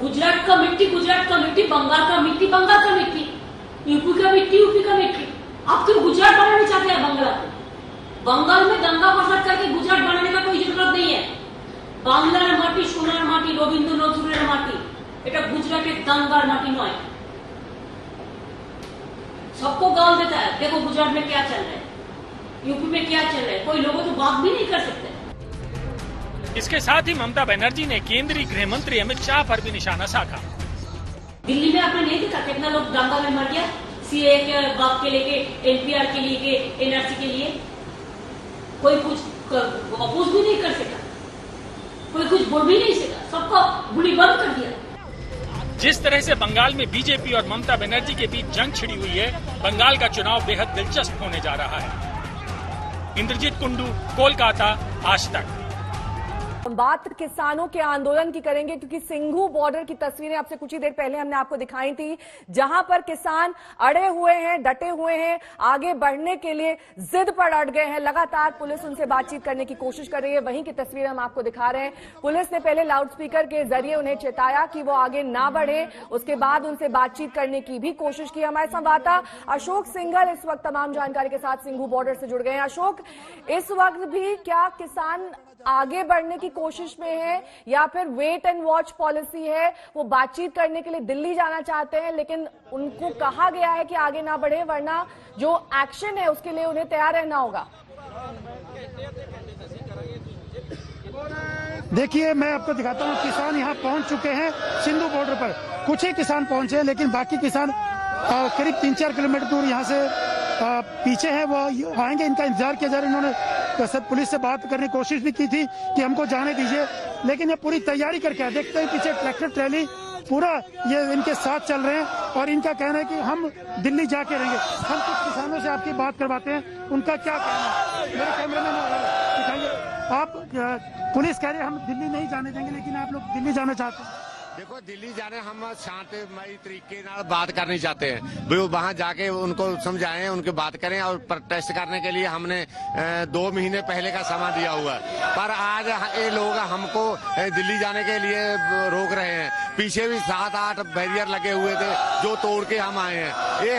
गुजरात का मिट्टी गुजरात का मिट्टी, बंगाल का मिट्टी बंगाल का मिट्टी, यूपी का मिट्टी यूपी का मिट्टी। आप तो गुजरात बनाना चाहते हैं बंगाल को। बंगाल में दंगा फसाद करके गुजरात बनाने का कोई जरूरत नहीं है। বাংলার মাটি, সোনার মাটি, রবীন্দ্র নজরুলের মাটি, এটা গুজরাটের দাঙ্গার মাটি নয়। सबको गाल देता है, देखो गुजरात में क्या चल रहा है, यूपी में क्या चल रहा है, कोई लोगों तो बात भी नहीं कर सकते। इसके साथ ही ममता बनर्जी ने केंद्रीय गृह मंत्री अमित शाह पर भी निशाना साधा। दिल्ली में आपने नहीं देखा कितना लोग दंगा में मर गया सीए के बात के लेके, एनपीआर के लिए, एनआरसी के लिए। कोई कुछ अपोज भी नहीं कर सका, कोई कुछ बोल भी नहीं सका, सबको गुली बंद कर दिया। जिस तरह से बंगाल में बीजेपी और ममता बनर्जी के बीच जंग छिड़ी हुई है, बंगाल का चुनाव बेहद दिलचस्प होने जा रहा है। इंद्रजीत कुंडू, कोलकाता, आज तक। हम बात किसानों के आंदोलन की करेंगे, क्योंकि सिंघू बॉर्डर की तस्वीरें आपसे कुछ ही देर पहले हमने आपको दिखाई थी, जहां पर किसान अड़े हुए हैं, डटे हुए हैं, आगे बढ़ने के लिए जिद पर अड़ गए हैं। लगातार पुलिस उनसे बातचीत करने की कोशिश कर रही है, वहीं की तस्वीरें हम आपको दिखा रहे हैं। पुलिस ने पहले लाउडस्पीकर के जरिए उन्हें चेताया कि वो आगे ना बढ़े, उसके बाद उनसे बातचीत करने की भी कोशिश की। हमारे संवाददाता अशोक सिंघल इस वक्त तमाम जानकारी के साथ सिंघू बॉर्डर से जुड़ गए हैं। अशोक, इस वक्त भी क्या किसान आगे बढ़ने की कोशिश में है या फिर वेट एंड वॉच पॉलिसी है? वो बातचीत करने के लिए दिल्ली जाना चाहते हैं, लेकिन उनको कहा गया है कि आगे ना बढ़े, वरना जो एक्शन है उसके लिए उन्हें तैयार रहना होगा। देखिए, मैं आपको दिखाता हूँ, किसान यहाँ पहुंच चुके हैं सिंधु बॉर्डर पर। कुछ ही किसान पहुंचे हैं, लेकिन बाकी किसान करीब 3-4 किलोमीटर दूर यहाँ से पीछे है, वो आएंगे, इनका इंतजार किया जा रहा है। इन्होंने पुलिस से बात करने की कोशिश भी की थी कि हमको जाने दीजिए, लेकिन ये पूरी तैयारी करके आए। देखते हैं पीछे ट्रैक्टर ट्रैली पूरा ये इनके साथ चल रहे हैं, और इनका कहना है कि हम दिल्ली जाके रहेंगे। हम कुछ किसानों से आपकी बात करवाते हैं, उनका क्या कहना है। मेरे कैमरामैन दिखाइए, आप पुलिस कह रहे हैं हम दिल्ली नहीं जाने देंगे, लेकिन आप लोग दिल्ली जाना चाहते हैं। देखो, दिल्ली जाने हम शांतिमय तरीके नाल बात करनी चाहते हैं। वो वहाँ जाके उनको समझाएं, उनकी बात करें, और प्रोटेस्ट करने के लिए हमने 2 महीने पहले का समय दिया हुआ है। पर आज ये लोग हमको दिल्ली जाने के लिए रोक रहे हैं। पीछे भी 7-8 बैरियर लगे हुए थे, जो तोड़ के हम आए हैं। ये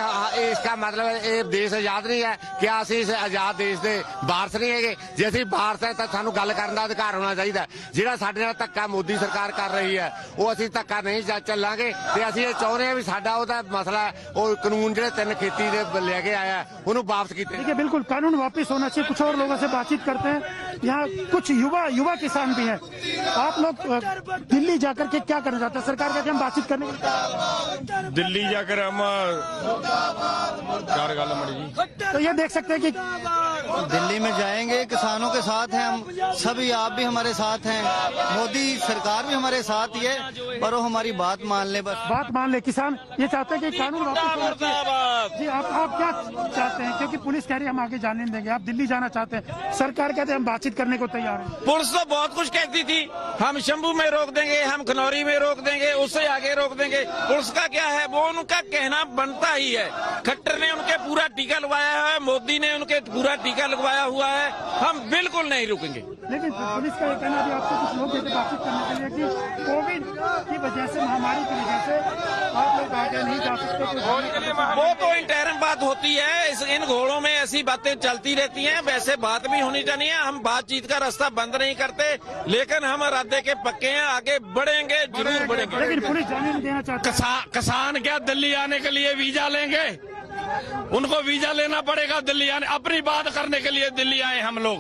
इसका मतलब है ये देश आजाद नहीं है। क्या ਅਸੀਂ ਇਸ ਆਜ਼ਾਦ ਦੇਸ਼ ਦੇ ਵਾਰਸ ਨਹੀਂ ਹੈਗੇ? ਜੇ ਅਸੀਂ ਵਾਰਸ ਹੈ ਤਾਂ ਸਾਨੂੰ ਗੱਲ ਕਰਨ ਦਾ ਅਧਿਕਾਰ ਹੋਣਾ ਚਾਹੀਦਾ। ਜਿਹੜਾ ਸਾਡੇ ਨਾਲ ਧੱਕਾ ਮੋਦੀ ਸਰਕਾਰ ਕਰ ਰਹੀ ਹੈ, ਉਹ ਅਸੀਂ ਧੱਕਾ ਨਹੀਂ ਚੱਲਾਂਗੇ। ਤੇ ਅਸੀਂ ਇਹ ਚਾਹੁੰਦੇ ਹਾਂ ਵੀ ਸਾਡਾ ਉਹਦਾ ਮਸਲਾ, ਉਹ ਕਾਨੂੰਨ ਜਿਹੜੇ 3 ਖੇਤੀ ਦੇ ਲੈ ਕੇ ਆਇਆ, ਉਹਨੂੰ वापस कीजिए। देखिए, बिल्कुल कानून वापस होना चाहिए। कुछ और लोगों से बातचीत करते हैं। यहाँ कुछ युवा किसान भी हैं। आप लोग दिल्ली जाकर के क्या करना चाहते हैं? सरकार का हम बातचीत करने दिल्ली जाकर हम तो ये देख सकते हैं कि दिल्ली में जाएंगे, किसानों के साथ हैं हम सभी, आप भी हमारे साथ हैं, मोदी सरकार भी हमारे साथ ही है, पर वो हमारी बात मान ले, बस बात मान ले। किसान ये चाहते हैं कि कानून वापस होना चाहिए। जी, आप क्या चाहते हैं? क्योंकि पुलिस कह रही है हम आगे जाने नहीं देंगे, आप दिल्ली जाना चाहते हैं, सरकार कहते हैं हम बातचीत करने को तैयार हैं। पुलिस तो बहुत कुछ कहती थी, हम शंभू में रोक देंगे, हम खनौरी में रोक देंगे, उससे आगे रोक देंगे। पुलिस का क्या है, वो उनका कहना बनता ही है। खट्टर ने उनके पूरा टीका लगवाया है, मोदी ने उनके पूरा टीका लगवाया हुआ है, हम बिल्कुल नहीं रुकेंगे। लेकिन पुलिस का कहना भी, आपसे कुछ लोग कहते बातचीत करने के लिए कि कोविड की वजह से, महामारी की वजह से आप लोग आगे नहीं जा सकते। वो तो इंटरम बात होती है, इन घोड़ों में ऐसी बातें चलती रहती हैं। वैसे बात भी होनी चाहिए। हम बातचीत का रास्ता बंद नहीं करते, लेकिन हम इरादे के पक्के हैं, आगे बढ़ेंगे, जरूर बढ़ेंगे। लेकिन पुलिस जाने नहीं देना चाहती। किसान क्या दिल्ली आने के लिए वीजा लेंगे? उनको वीजा लेना पड़ेगा दिल्ली आने। अपनी बात करने के लिए दिल्ली आए हम लोग।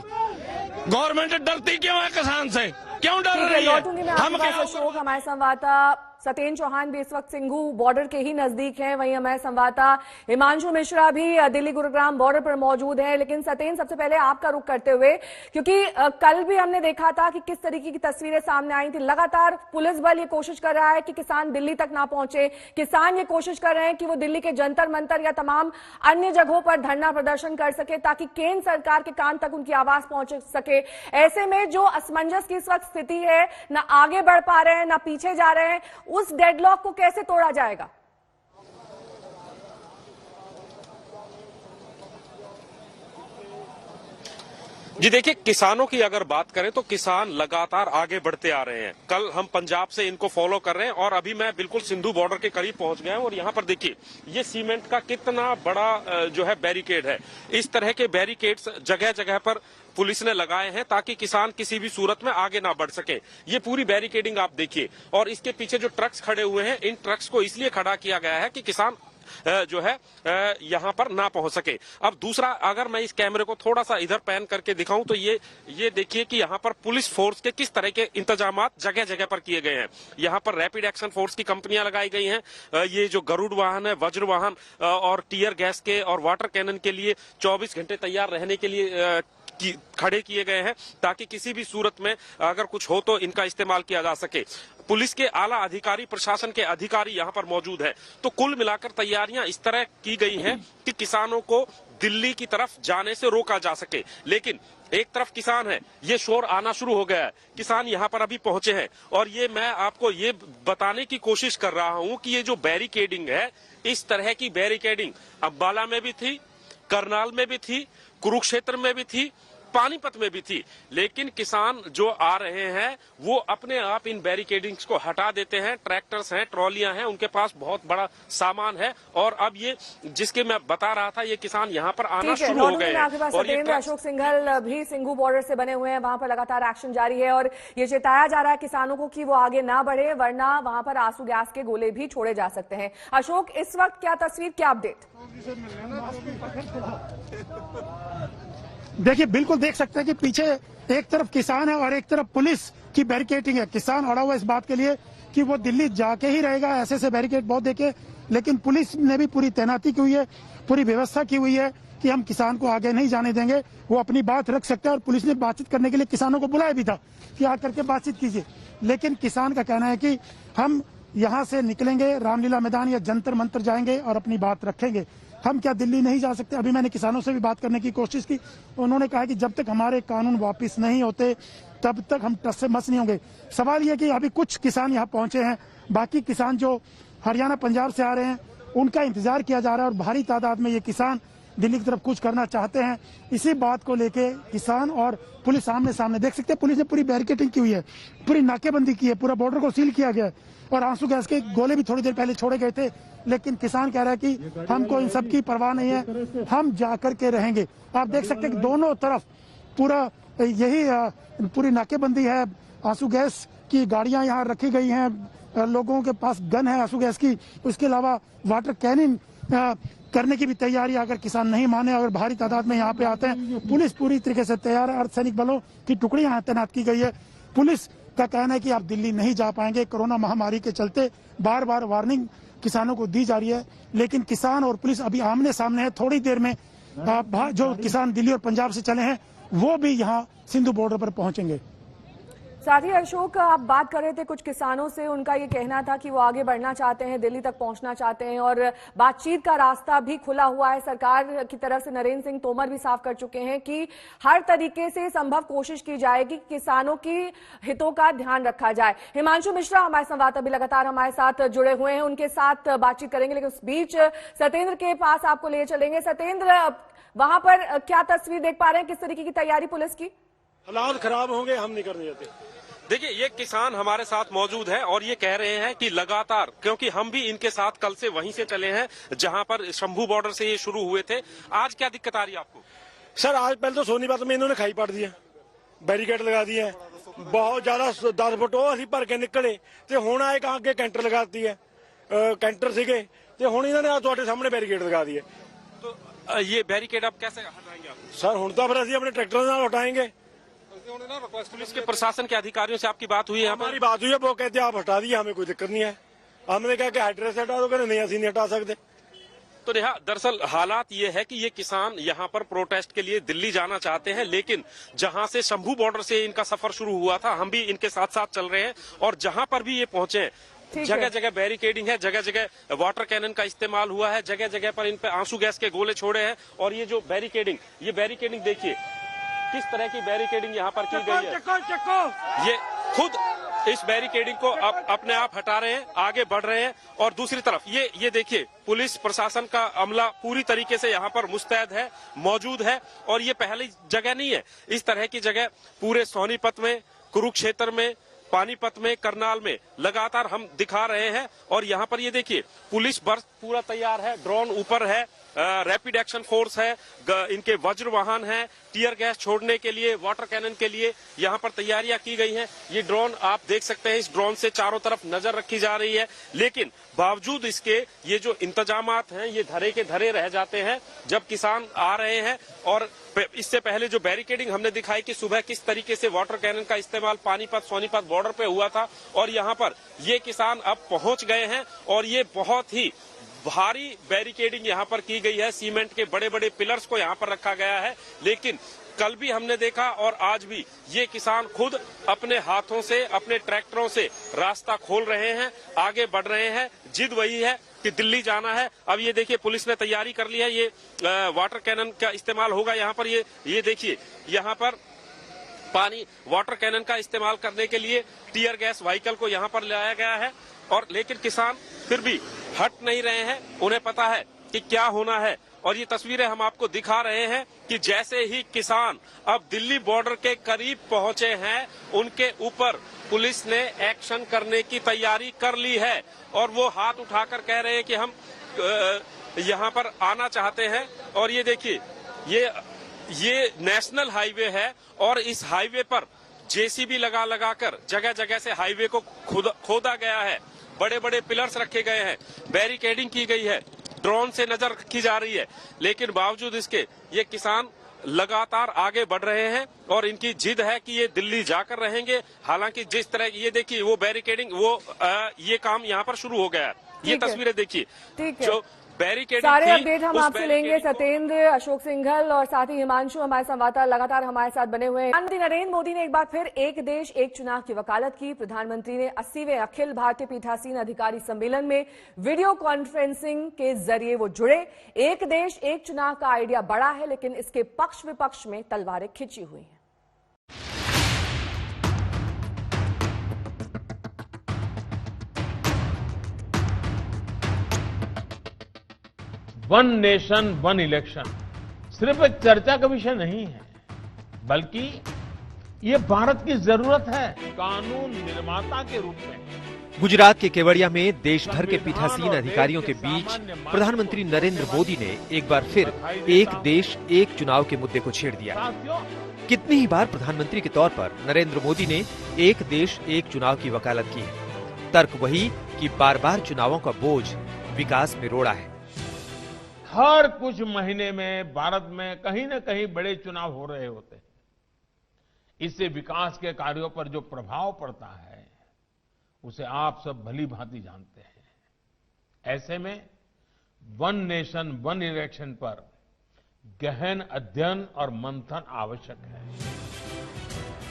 गवर्नमेंट डरती क्यों है किसान से? क्यों डर रही है? हम हमारे संवाददाता सत्येंद्र चौहान भी इस वक्त सिंघू बॉर्डर के ही नजदीक हैं। वहीं हमारे संवाददाता हिमांशु मिश्रा भी दिल्ली गुरुग्राम बॉर्डर पर मौजूद है। लेकिन सत्येंद्र, सबसे पहले आपका रुख करते हुए, क्योंकि कल भी हमने देखा था कि किस तरीके की तस्वीरें सामने आई थी। लगातार पुलिस बल ये कोशिश कर रहा है कि किसान दिल्ली तक ना पहुंचे। किसान ये कोशिश कर रहे हैं कि वो दिल्ली के जंतर मंतर या तमाम अन्य जगहों पर धरना प्रदर्शन कर सके ताकि केंद्र सरकार के कान तक उनकी आवाज पहुंच सके। ऐसे में जो असमंजस की इस वक्त स्थिति है, ना आगे बढ़ पा रहे हैं ना पीछे जा रहे हैं, उस डेडलॉक को कैसे तोड़ा जाएगा? जी देखिए, किसानों की अगर बात करें तो किसान लगातार आगे बढ़ते आ रहे हैं। कल हम पंजाब से इनको फॉलो कर रहे हैं और अभी मैं बिल्कुल सिंधु बॉर्डर के करीब पहुंच गया हूं और यहां पर देखिए ये सीमेंट का कितना बड़ा जो है बैरिकेड है। इस तरह के बैरिकेड्स जगह जगह पर पुलिस ने लगाए हैं ताकि किसान किसी भी सूरत में आगे ना बढ़ सके। ये पूरी बैरिकेडिंग आप देखिए, और इसके पीछे जो ट्रक्स खड़े हुए हैं, इन ट्रक्स को इसलिए खड़ा किया गया है कि किसान जो है यहां पर ना पहुंच सके। अब दूसरा, अगर मैं इस कैमरे को थोड़ा सा इधर पैन करके दिखाऊं तो ये देखिए कि यहां पर पुलिस फोर्स के किस तरह के इंतजामात जगह जगह पर किए गए हैं। यहां पर रैपिड एक्शन फोर्स की कंपनियां लगाई गई हैं। ये जो गरुड़ वाहन है, वज्र वाहन और टीयर गैस के और वाटर कैनन के लिए 24 घंटे तैयार रहने के लिए खड़े किए गए हैं ताकि किसी भी सूरत में अगर कुछ हो तो इनका इस्तेमाल किया जा सके। पुलिस के आला अधिकारी, प्रशासन के अधिकारी यहां पर मौजूद है। तो कुल मिलाकर तैयारियां इस तरह की गई हैं कि किसानों को दिल्ली की तरफ जाने से रोका जा सके। लेकिन एक तरफ किसान है, ये शोर आना शुरू हो गया है, किसान यहाँ पर अभी पहुंचे हैं और ये मैं आपको ये बताने की कोशिश कर रहा हूं कि ये जो बैरिकेडिंग है, इस तरह की बैरिकेडिंग अंबाला में भी थी, करनाल में भी थी, कुरुक्षेत्र में भी थी, पानीपत में भी थी। लेकिन किसान जो आ रहे हैं वो अपने आप इन बैरिकेडिंग्स को हटा देते हैं। ट्रैक्टर्स हैं, ट्रॉलियां हैं, उनके पास बहुत बड़ा सामान है और अब ये जिसके मैं बता रहा था, ये किसान यहाँ पर आना शुरू हो गए हैं। और ये अशोक सिंघल भी सिंघू बॉर्डर से बने हुए हैं, वहां पर लगातार एक्शन जारी है और ये चेताया जा रहा है किसानों को कि वो आगे ना बढ़े, वरना वहां पर आंसू गैस के गोले भी छोड़े जा सकते हैं। अशोक, इस वक्त क्या तस्वीर, क्या अपडेट? देखिए, बिल्कुल देख सकते हैं कि पीछे एक तरफ किसान है और एक तरफ पुलिस की बैरिकेडिंग है। किसान अड़ा हुआ इस बात के लिए कि वो दिल्ली जाके ही रहेगा, ऐसे बैरिकेड बहुत देखे, लेकिन पुलिस ने भी पूरी तैनाती की हुई है, पूरी व्यवस्था की हुई है कि हम किसान को आगे नहीं जाने देंगे, वो अपनी बात रख सकते हैं। और पुलिस ने बातचीत करने के लिए किसानों को बुलाया भी था कि आकर के बातचीत कीजिए, लेकिन किसान का कहना है कि हम यहाँ से निकलेंगे, रामलीला मैदान या जंतर मंतर जाएंगे और अपनी बात रखेंगे। हम क्या दिल्ली नहीं जा सकते? अभी मैंने किसानों से भी बात करने की कोशिश की, उन्होंने कहा कि जब तक हमारे कानून वापस नहीं होते तब तक हम टस से मस नहीं होंगे। सवाल यह कि अभी कुछ किसान यहाँ पहुंचे हैं, बाकी किसान जो हरियाणा पंजाब से आ रहे हैं उनका इंतजार किया जा रहा है और भारी तादाद में ये किसान दिल्ली की तरफ कूच करना चाहते हैं। इसी बात को लेके किसान और पुलिस आमने सामने, देख सकते हैं पुलिस ने पूरी बैरिकेडिंग की हुई है, पूरी नाकेबंदी की है, पूरा बॉर्डर को सील किया गया है और आंसू गैस के गोले भी थोड़ी देर पहले छोड़े गए थे। लेकिन किसान कह रहा है कि हमको इन सब की परवाह नहीं है, हम जाकर के रहेंगे। आप देख सकते हैं कि दोनों तरफ पूरा यही पूरी नाकेबंदी है, आंसू गैस की गाड़ियां यहाँ रखी गई हैं, लोगों के पास गन है आंसू गैस की, उसके अलावा वाटर कैनिंग करने की भी तैयारी। अगर किसान नहीं माने, अगर भारी तादाद में यहाँ पे आते हैं, पुलिस पूरी तरीके से तैयार है, अर्धसैनिक बलों की टुकड़ियां यहाँ तैनात की गई है। पुलिस का कहना है कि आप दिल्ली नहीं जा पाएंगे, कोरोना महामारी के चलते बार बार वार्निंग किसानों को दी जा रही है, लेकिन किसान और पुलिस अभी आमने सामने है। थोड़ी देर में जो किसान दिल्ली और पंजाब से चले हैं वो भी यहाँ सिंधु बॉर्डर पर पहुंचेंगे। साथ ही अशोक, आप बात कर रहे थे कुछ किसानों से, उनका ये कहना था कि वो आगे बढ़ना चाहते हैं, दिल्ली तक पहुंचना चाहते हैं और बातचीत का रास्ता भी खुला हुआ है। सरकार की तरफ से नरेंद्र सिंह तोमर भी साफ कर चुके हैं कि हर तरीके से संभव कोशिश की जाएगी, किसानों की हितों का ध्यान रखा जाए। हिमांशु मिश्रा हमारे संवाददाता भी लगातार हमारे साथ जुड़े हुए हैं, उनके साथ बातचीत करेंगे, लेकिन उस बीच सत्येंद्र के पास आपको ले चलेंगे। सत्येंद्र, वहां पर क्या तस्वीर देख पा रहे हैं, किस तरीके की तैयारी पुलिस की? हालात खराब होंगे, हम नहीं करने देते। देखिए, ये किसान हमारे साथ मौजूद है और ये कह रहे हैं कि लगातार, क्योंकि हम भी इनके साथ कल से वहीं से चले हैं जहां पर शंभू बॉर्डर से ये शुरू हुए थे। आज क्या दिक्कत आ रही है आपको? सर, आज पहले तो सोनीपत में इन्होंने खाई पाट दिया, बैरिकेड लगा दिए है, बहुत ज्यादा 10 फुट असी भर के निकले ते हुण आए कहां अगे कैंटर लगाती है, कैंटर सीगे ते हुण इन्होंने तुहाडे सामने बैरिकेड लगा दिए। तो ये बैरिकेड अब कैसे हटाएंगे आप? सर, हुण तो फिर असं अपने ट्रैक्टर नाल हटाएंगे। पुलिस के प्रशासन के अधिकारियों से आपकी बात हुई है? हमारी बात हुई है, वो कहते हैं आप हटा दिए, हमें कोई दिक्कत नहीं है। हमने कहा कि हेडरेस्ट हटा दो, कहते नहीं असं नहीं हटा सकते। तो नेहा, दरअसल हालात ये है कि ये किसान यहाँ पर प्रोटेस्ट के लिए दिल्ली जाना चाहते हैं, लेकिन जहां से शंभू बॉर्डर से इनका सफर शुरू हुआ था, हम भी इनके साथ साथ चल रहे हैं और जहां पर भी ये पहुंचे हैं जगह जगह बैरिकेडिंग है, जगह जगह वाटर कैनन का इस्तेमाल हुआ है, जगह जगह पर इन पे आंसू गैस के गोले छोड़े हैं। और ये जो बैरिकेडिंग देखिए किस तरह की बैरिकेडिंग यहाँ पर की गई है। ये खुद इस बैरिकेडिंग को अपने आप हटा रहे हैं, आगे बढ़ रहे हैं। और दूसरी तरफ ये देखिए पुलिस प्रशासन का अमला पूरी तरीके से यहाँ पर मुस्तैद है, मौजूद है। और ये पहली जगह नहीं है, इस तरह की जगह पूरे सोनीपत में, कुरुक्षेत्र में, पानीपत में, करनाल में लगातार हम दिखा रहे हैं। और यहाँ पर ये देखिए पुलिस बर्फ पूरा तैयार है, ड्रोन ऊपर है, रैपिड एक्शन फोर्स है, इनके वज्र वाहन है, टीयर गैस छोड़ने के लिए, वाटर कैनन के लिए यहाँ पर तैयारियां की गई हैं। ये ड्रोन आप देख सकते हैं, इस ड्रोन से चारों तरफ नजर रखी जा रही है। लेकिन बावजूद इसके ये जो इंतजामात हैं ये धरे के धरे रह जाते हैं जब किसान आ रहे हैं। और इससे पहले जो बैरिकेडिंग हमने दिखाई कि सुबह किस तरीके से वाटर कैनन का इस्तेमाल पानीपत सोनीपत बॉर्डर पे हुआ था, और यहाँ पर ये किसान अब पहुंच गए हैं और ये बहुत ही भारी बैरिकेडिंग यहाँ पर की गई है। सीमेंट के बड़े बड़े पिलर्स को यहाँ पर रखा गया है। लेकिन कल भी हमने देखा और आज भी ये किसान खुद अपने हाथों से, अपने ट्रैक्टरों से रास्ता खोल रहे हैं, आगे बढ़ रहे हैं। जिद वही है कि दिल्ली जाना है। अब ये देखिए पुलिस ने तैयारी कर ली है, ये वाटर कैनन का इस्तेमाल होगा यहाँ पर। ये देखिए यहाँ पर पानी वाटर कैनन का इस्तेमाल करने के लिए टीयर गैस व्हीकल को यहाँ पर लाया गया है। और लेकिन किसान फिर भी हट नहीं रहे हैं, उन्हें पता है कि क्या होना है। और ये तस्वीरें हम आपको दिखा रहे हैं कि जैसे ही किसान अब दिल्ली बॉर्डर के करीब पहुंचे हैं, उनके ऊपर पुलिस ने एक्शन करने की तैयारी कर ली है। और वो हाथ उठाकर कह रहे हैं कि हम यहाँ पर आना चाहते हैं। और ये देखिए ये नेशनल हाईवे है और इस हाईवे पर जेसीबी लगाकर जगह जगह से हाईवे को खोदा गया है। बड़े बड़े पिलर्स रखे गए हैं, बैरिकेडिंग की गई है, ड्रोन से नजर रखी जा रही है। लेकिन बावजूद इसके ये किसान लगातार आगे बढ़ रहे हैं और इनकी जिद है कि ये दिल्ली जाकर रहेंगे। हालांकि जिस तरह ये देखिए वो बैरिकेडिंग ये काम यहाँ पर शुरू हो गया है। ये तस्वीरें देखिए जो बैरिकेडिंग सारे अपडेट हम आपसे लेंगे। सत्येंद्र, अशोक सिंघल और साथ ही हिमांशु हमारे संवाददाता लगातार हमारे साथ बने हुए हैं। प्रधानमंत्री नरेंद्र मोदी ने एक बार फिर एक देश एक चुनाव की वकालत की। प्रधानमंत्री ने 80वें अखिल भारतीय पीठासीन अधिकारी सम्मेलन में वीडियो कॉन्फ्रेंसिंग के जरिए वो जुड़े। एक देश एक चुनाव का आइडिया बड़ा है, लेकिन इसके पक्ष विपक्ष में तलवारें खिंची हुई हैं। वन नेशन वन इलेक्शन सिर्फ एक चर्चा का विषय नहीं है, बल्कि ये भारत की जरूरत है कानून निर्माता के रूप में। गुजरात के केवड़िया में देश भर के पीठासीन अधिकारियों के बीच प्रधानमंत्री नरेंद्र मोदी ने एक बार फिर एक देश एक चुनाव के मुद्दे को छेड़ दिया। कितनी ही बार प्रधानमंत्री के तौर पर नरेंद्र मोदी ने एक देश एक चुनाव की वकालत की है। तर्क वही कि बार बार चुनावों का बोझ विकास में रोड़ा है। हर कुछ महीने में भारत में कहीं न कहीं बड़े चुनाव हो रहे होते हैं। इससे विकास के कार्यों पर जो प्रभाव पड़ता है उसे आप सब भली भांति जानते हैं। ऐसे में वन नेशन वन इलेक्शन पर गहन अध्ययन और मंथन आवश्यक है।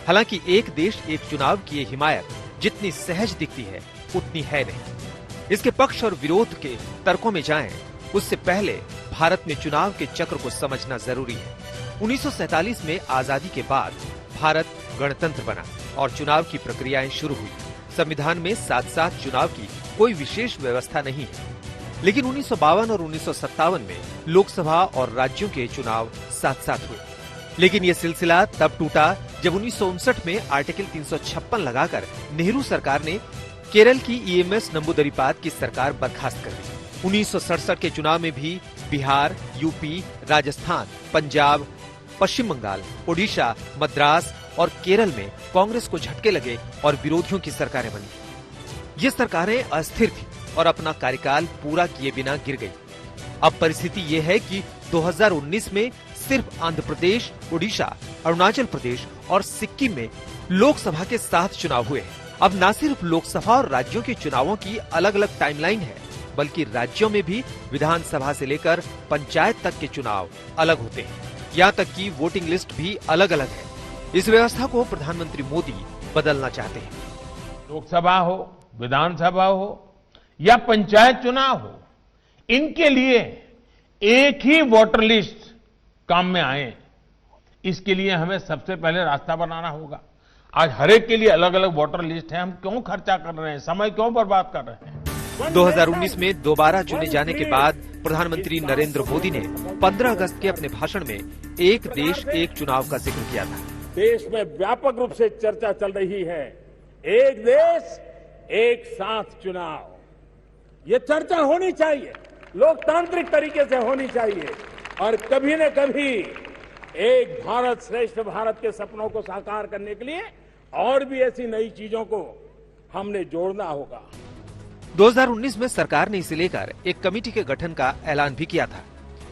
हालांकि एक देश एक चुनाव की ये हिमायत जितनी सहज दिखती है उतनी है नहीं। इसके पक्ष और विरोध के तर्कों में जाएं उससे पहले भारत में चुनाव के चक्र को समझना जरूरी है। 1947 में आजादी के बाद भारत गणतंत्र बना और चुनाव की प्रक्रियाएं शुरू हुई। संविधान में साथ-साथ चुनाव की कोई विशेष व्यवस्था नहीं है, लेकिन 1952 और 1957 में लोकसभा और राज्यों के चुनाव साथ-साथ हुए। लेकिन ये सिलसिला तब टूटा जब 1959 में आर्टिकल 356 लगाकर नेहरू सरकार ने केरल की ईएमएस नंबूदरीपाद की सरकार बर्खास्त कर दी। 1967 के चुनाव में भी बिहार, यूपी, राजस्थान, पंजाब, पश्चिम बंगाल, ओडिशा, मद्रास और केरल में कांग्रेस को झटके लगे और विरोधियों की सरकारें बनी। ये सरकारें अस्थिर थी और अपना कार्यकाल पूरा किए बिना गिर गई। अब परिस्थिति ये है कि 2019 में सिर्फ आंध्र प्रदेश, ओडिशा, अरुणाचल प्रदेश और सिक्किम में लोकसभा के 7 चुनाव हुए हैं। अब न सिर्फ लोकसभा और राज्यों के चुनावों की अलग अलग टाइमलाइन है, बल्कि राज्यों में भी विधानसभा से लेकर पंचायत तक के चुनाव अलग होते हैं। यहाँ तक कि वोटिंग लिस्ट भी अलग अलग है। इस व्यवस्था को प्रधानमंत्री मोदी बदलना चाहते हैं। लोकसभा हो, विधानसभा हो या पंचायत चुनाव हो, इनके लिए एक ही वोटर लिस्ट काम में आए, इसके लिए हमें सबसे पहले रास्ता बनाना होगा। आज हर एक के लिए अलग अलग वोटर लिस्ट है, हम क्यों खर्चा कर रहे हैं, समय क्यों बर्बाद कर रहे हैं। 2019 में दोबारा चुने जाने के बाद प्रधानमंत्री नरेंद्र मोदी ने 15 अगस्त के अपने भाषण में एक देश एक चुनाव का जिक्र किया था। देश में व्यापक रूप से चर्चा चल रही है, एक देश एक साथ चुनाव। ये चर्चा होनी चाहिए, लोकतांत्रिक तरीके से होनी चाहिए और कभी न कभी एक भारत श्रेष्ठ भारत के सपनों को साकार करने के लिए और भी ऐसी नई चीजों को हमने जोड़ना होगा। 2019 में सरकार ने इसे लेकर एक कमेटी के गठन का ऐलान भी किया था।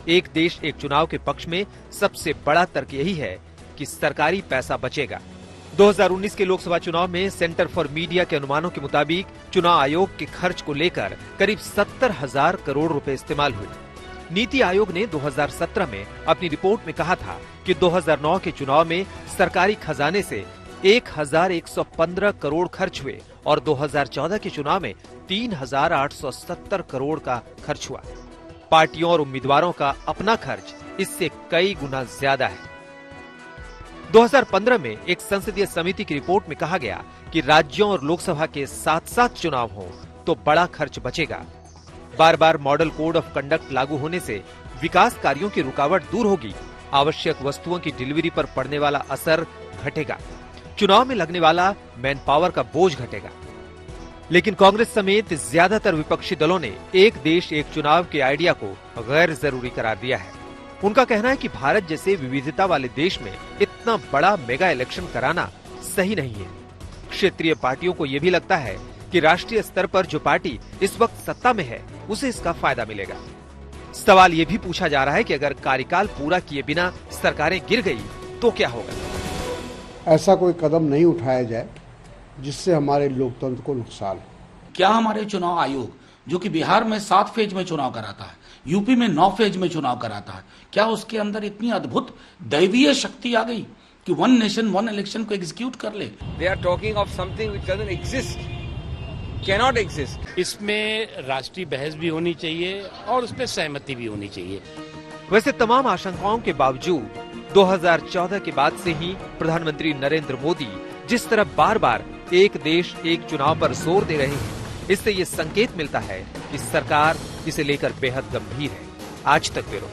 एक देश एक चुनाव के पक्ष में सबसे बड़ा तर्क यही है कि सरकारी पैसा बचेगा। 2019 के लोकसभा चुनाव में सेंटर फॉर मीडिया के अनुमानों के मुताबिक चुनाव आयोग के खर्च को लेकर करीब 70,000 करोड़ रुपए इस्तेमाल हुए। नीति आयोग ने 2017 में अपनी रिपोर्ट में कहा था कि 2009 के चुनाव में सरकारी खजाने से 1,115 करोड़ खर्च हुए और 2014 के चुनाव में 3,870 करोड़ का खर्च हुआ। पार्टियों और उम्मीदवारों का अपना खर्च इससे कई गुना ज्यादा है। 2015 में एक संसदीय समिति की रिपोर्ट में कहा गया कि राज्यों और लोकसभा के साथ साथ चुनाव हो तो बड़ा खर्च बचेगा। बार बार मॉडल कोड ऑफ कंडक्ट लागू होने से विकास कार्यों की रुकावट दूर होगी, आवश्यक वस्तुओं की डिलीवरी पर पड़ने वाला असर घटेगा, चुनाव में लगने वाला मैन पावर का बोझ घटेगा। लेकिन कांग्रेस समेत ज्यादातर विपक्षी दलों ने एक देश एक चुनाव के आइडिया को गैर जरूरी करार दिया है। उनका कहना है कि भारत जैसे विविधता वाले देश में इतना बड़ा मेगा इलेक्शन कराना सही नहीं है। क्षेत्रीय पार्टियों को ये भी लगता है कि राष्ट्रीय स्तर पर जो पार्टी इस वक्त सत्ता में है उसे इसका फायदा मिलेगा। सवाल ये भी पूछा जा रहा है कि अगर कार्यकाल पूरा किए बिना सरकारें गिर गई तो क्या होगा। ऐसा कोई कदम नहीं उठाया जाए जिससे हमारे लोकतंत्र को नुकसान हो। क्या हमारे चुनाव आयोग जो कि बिहार में 7 फेज में चुनाव कराता है, यूपी में 9 फेज में चुनाव कराता है, क्या उसके अंदर इतनी अद्भुत दैवीय शक्ति आ गई कि 1 नेशन 1 इलेक्शन को एग्जीक्यूट कर ले। They are talking of something which doesn't exist, cannot exist. इसमें राष्ट्रीय बहस भी होनी चाहिए और उस पर सहमति भी होनी चाहिए। वैसे तमाम आशंकाओं के बावजूद 2014 के बाद से ही प्रधानमंत्री नरेंद्र मोदी जिस तरह बार बार एक देश एक चुनाव पर जोर दे रहे हैं, इससे ये संकेत मिलता है कि सरकार इसे लेकर बेहद गंभीर है। आज तक ब्यूरो।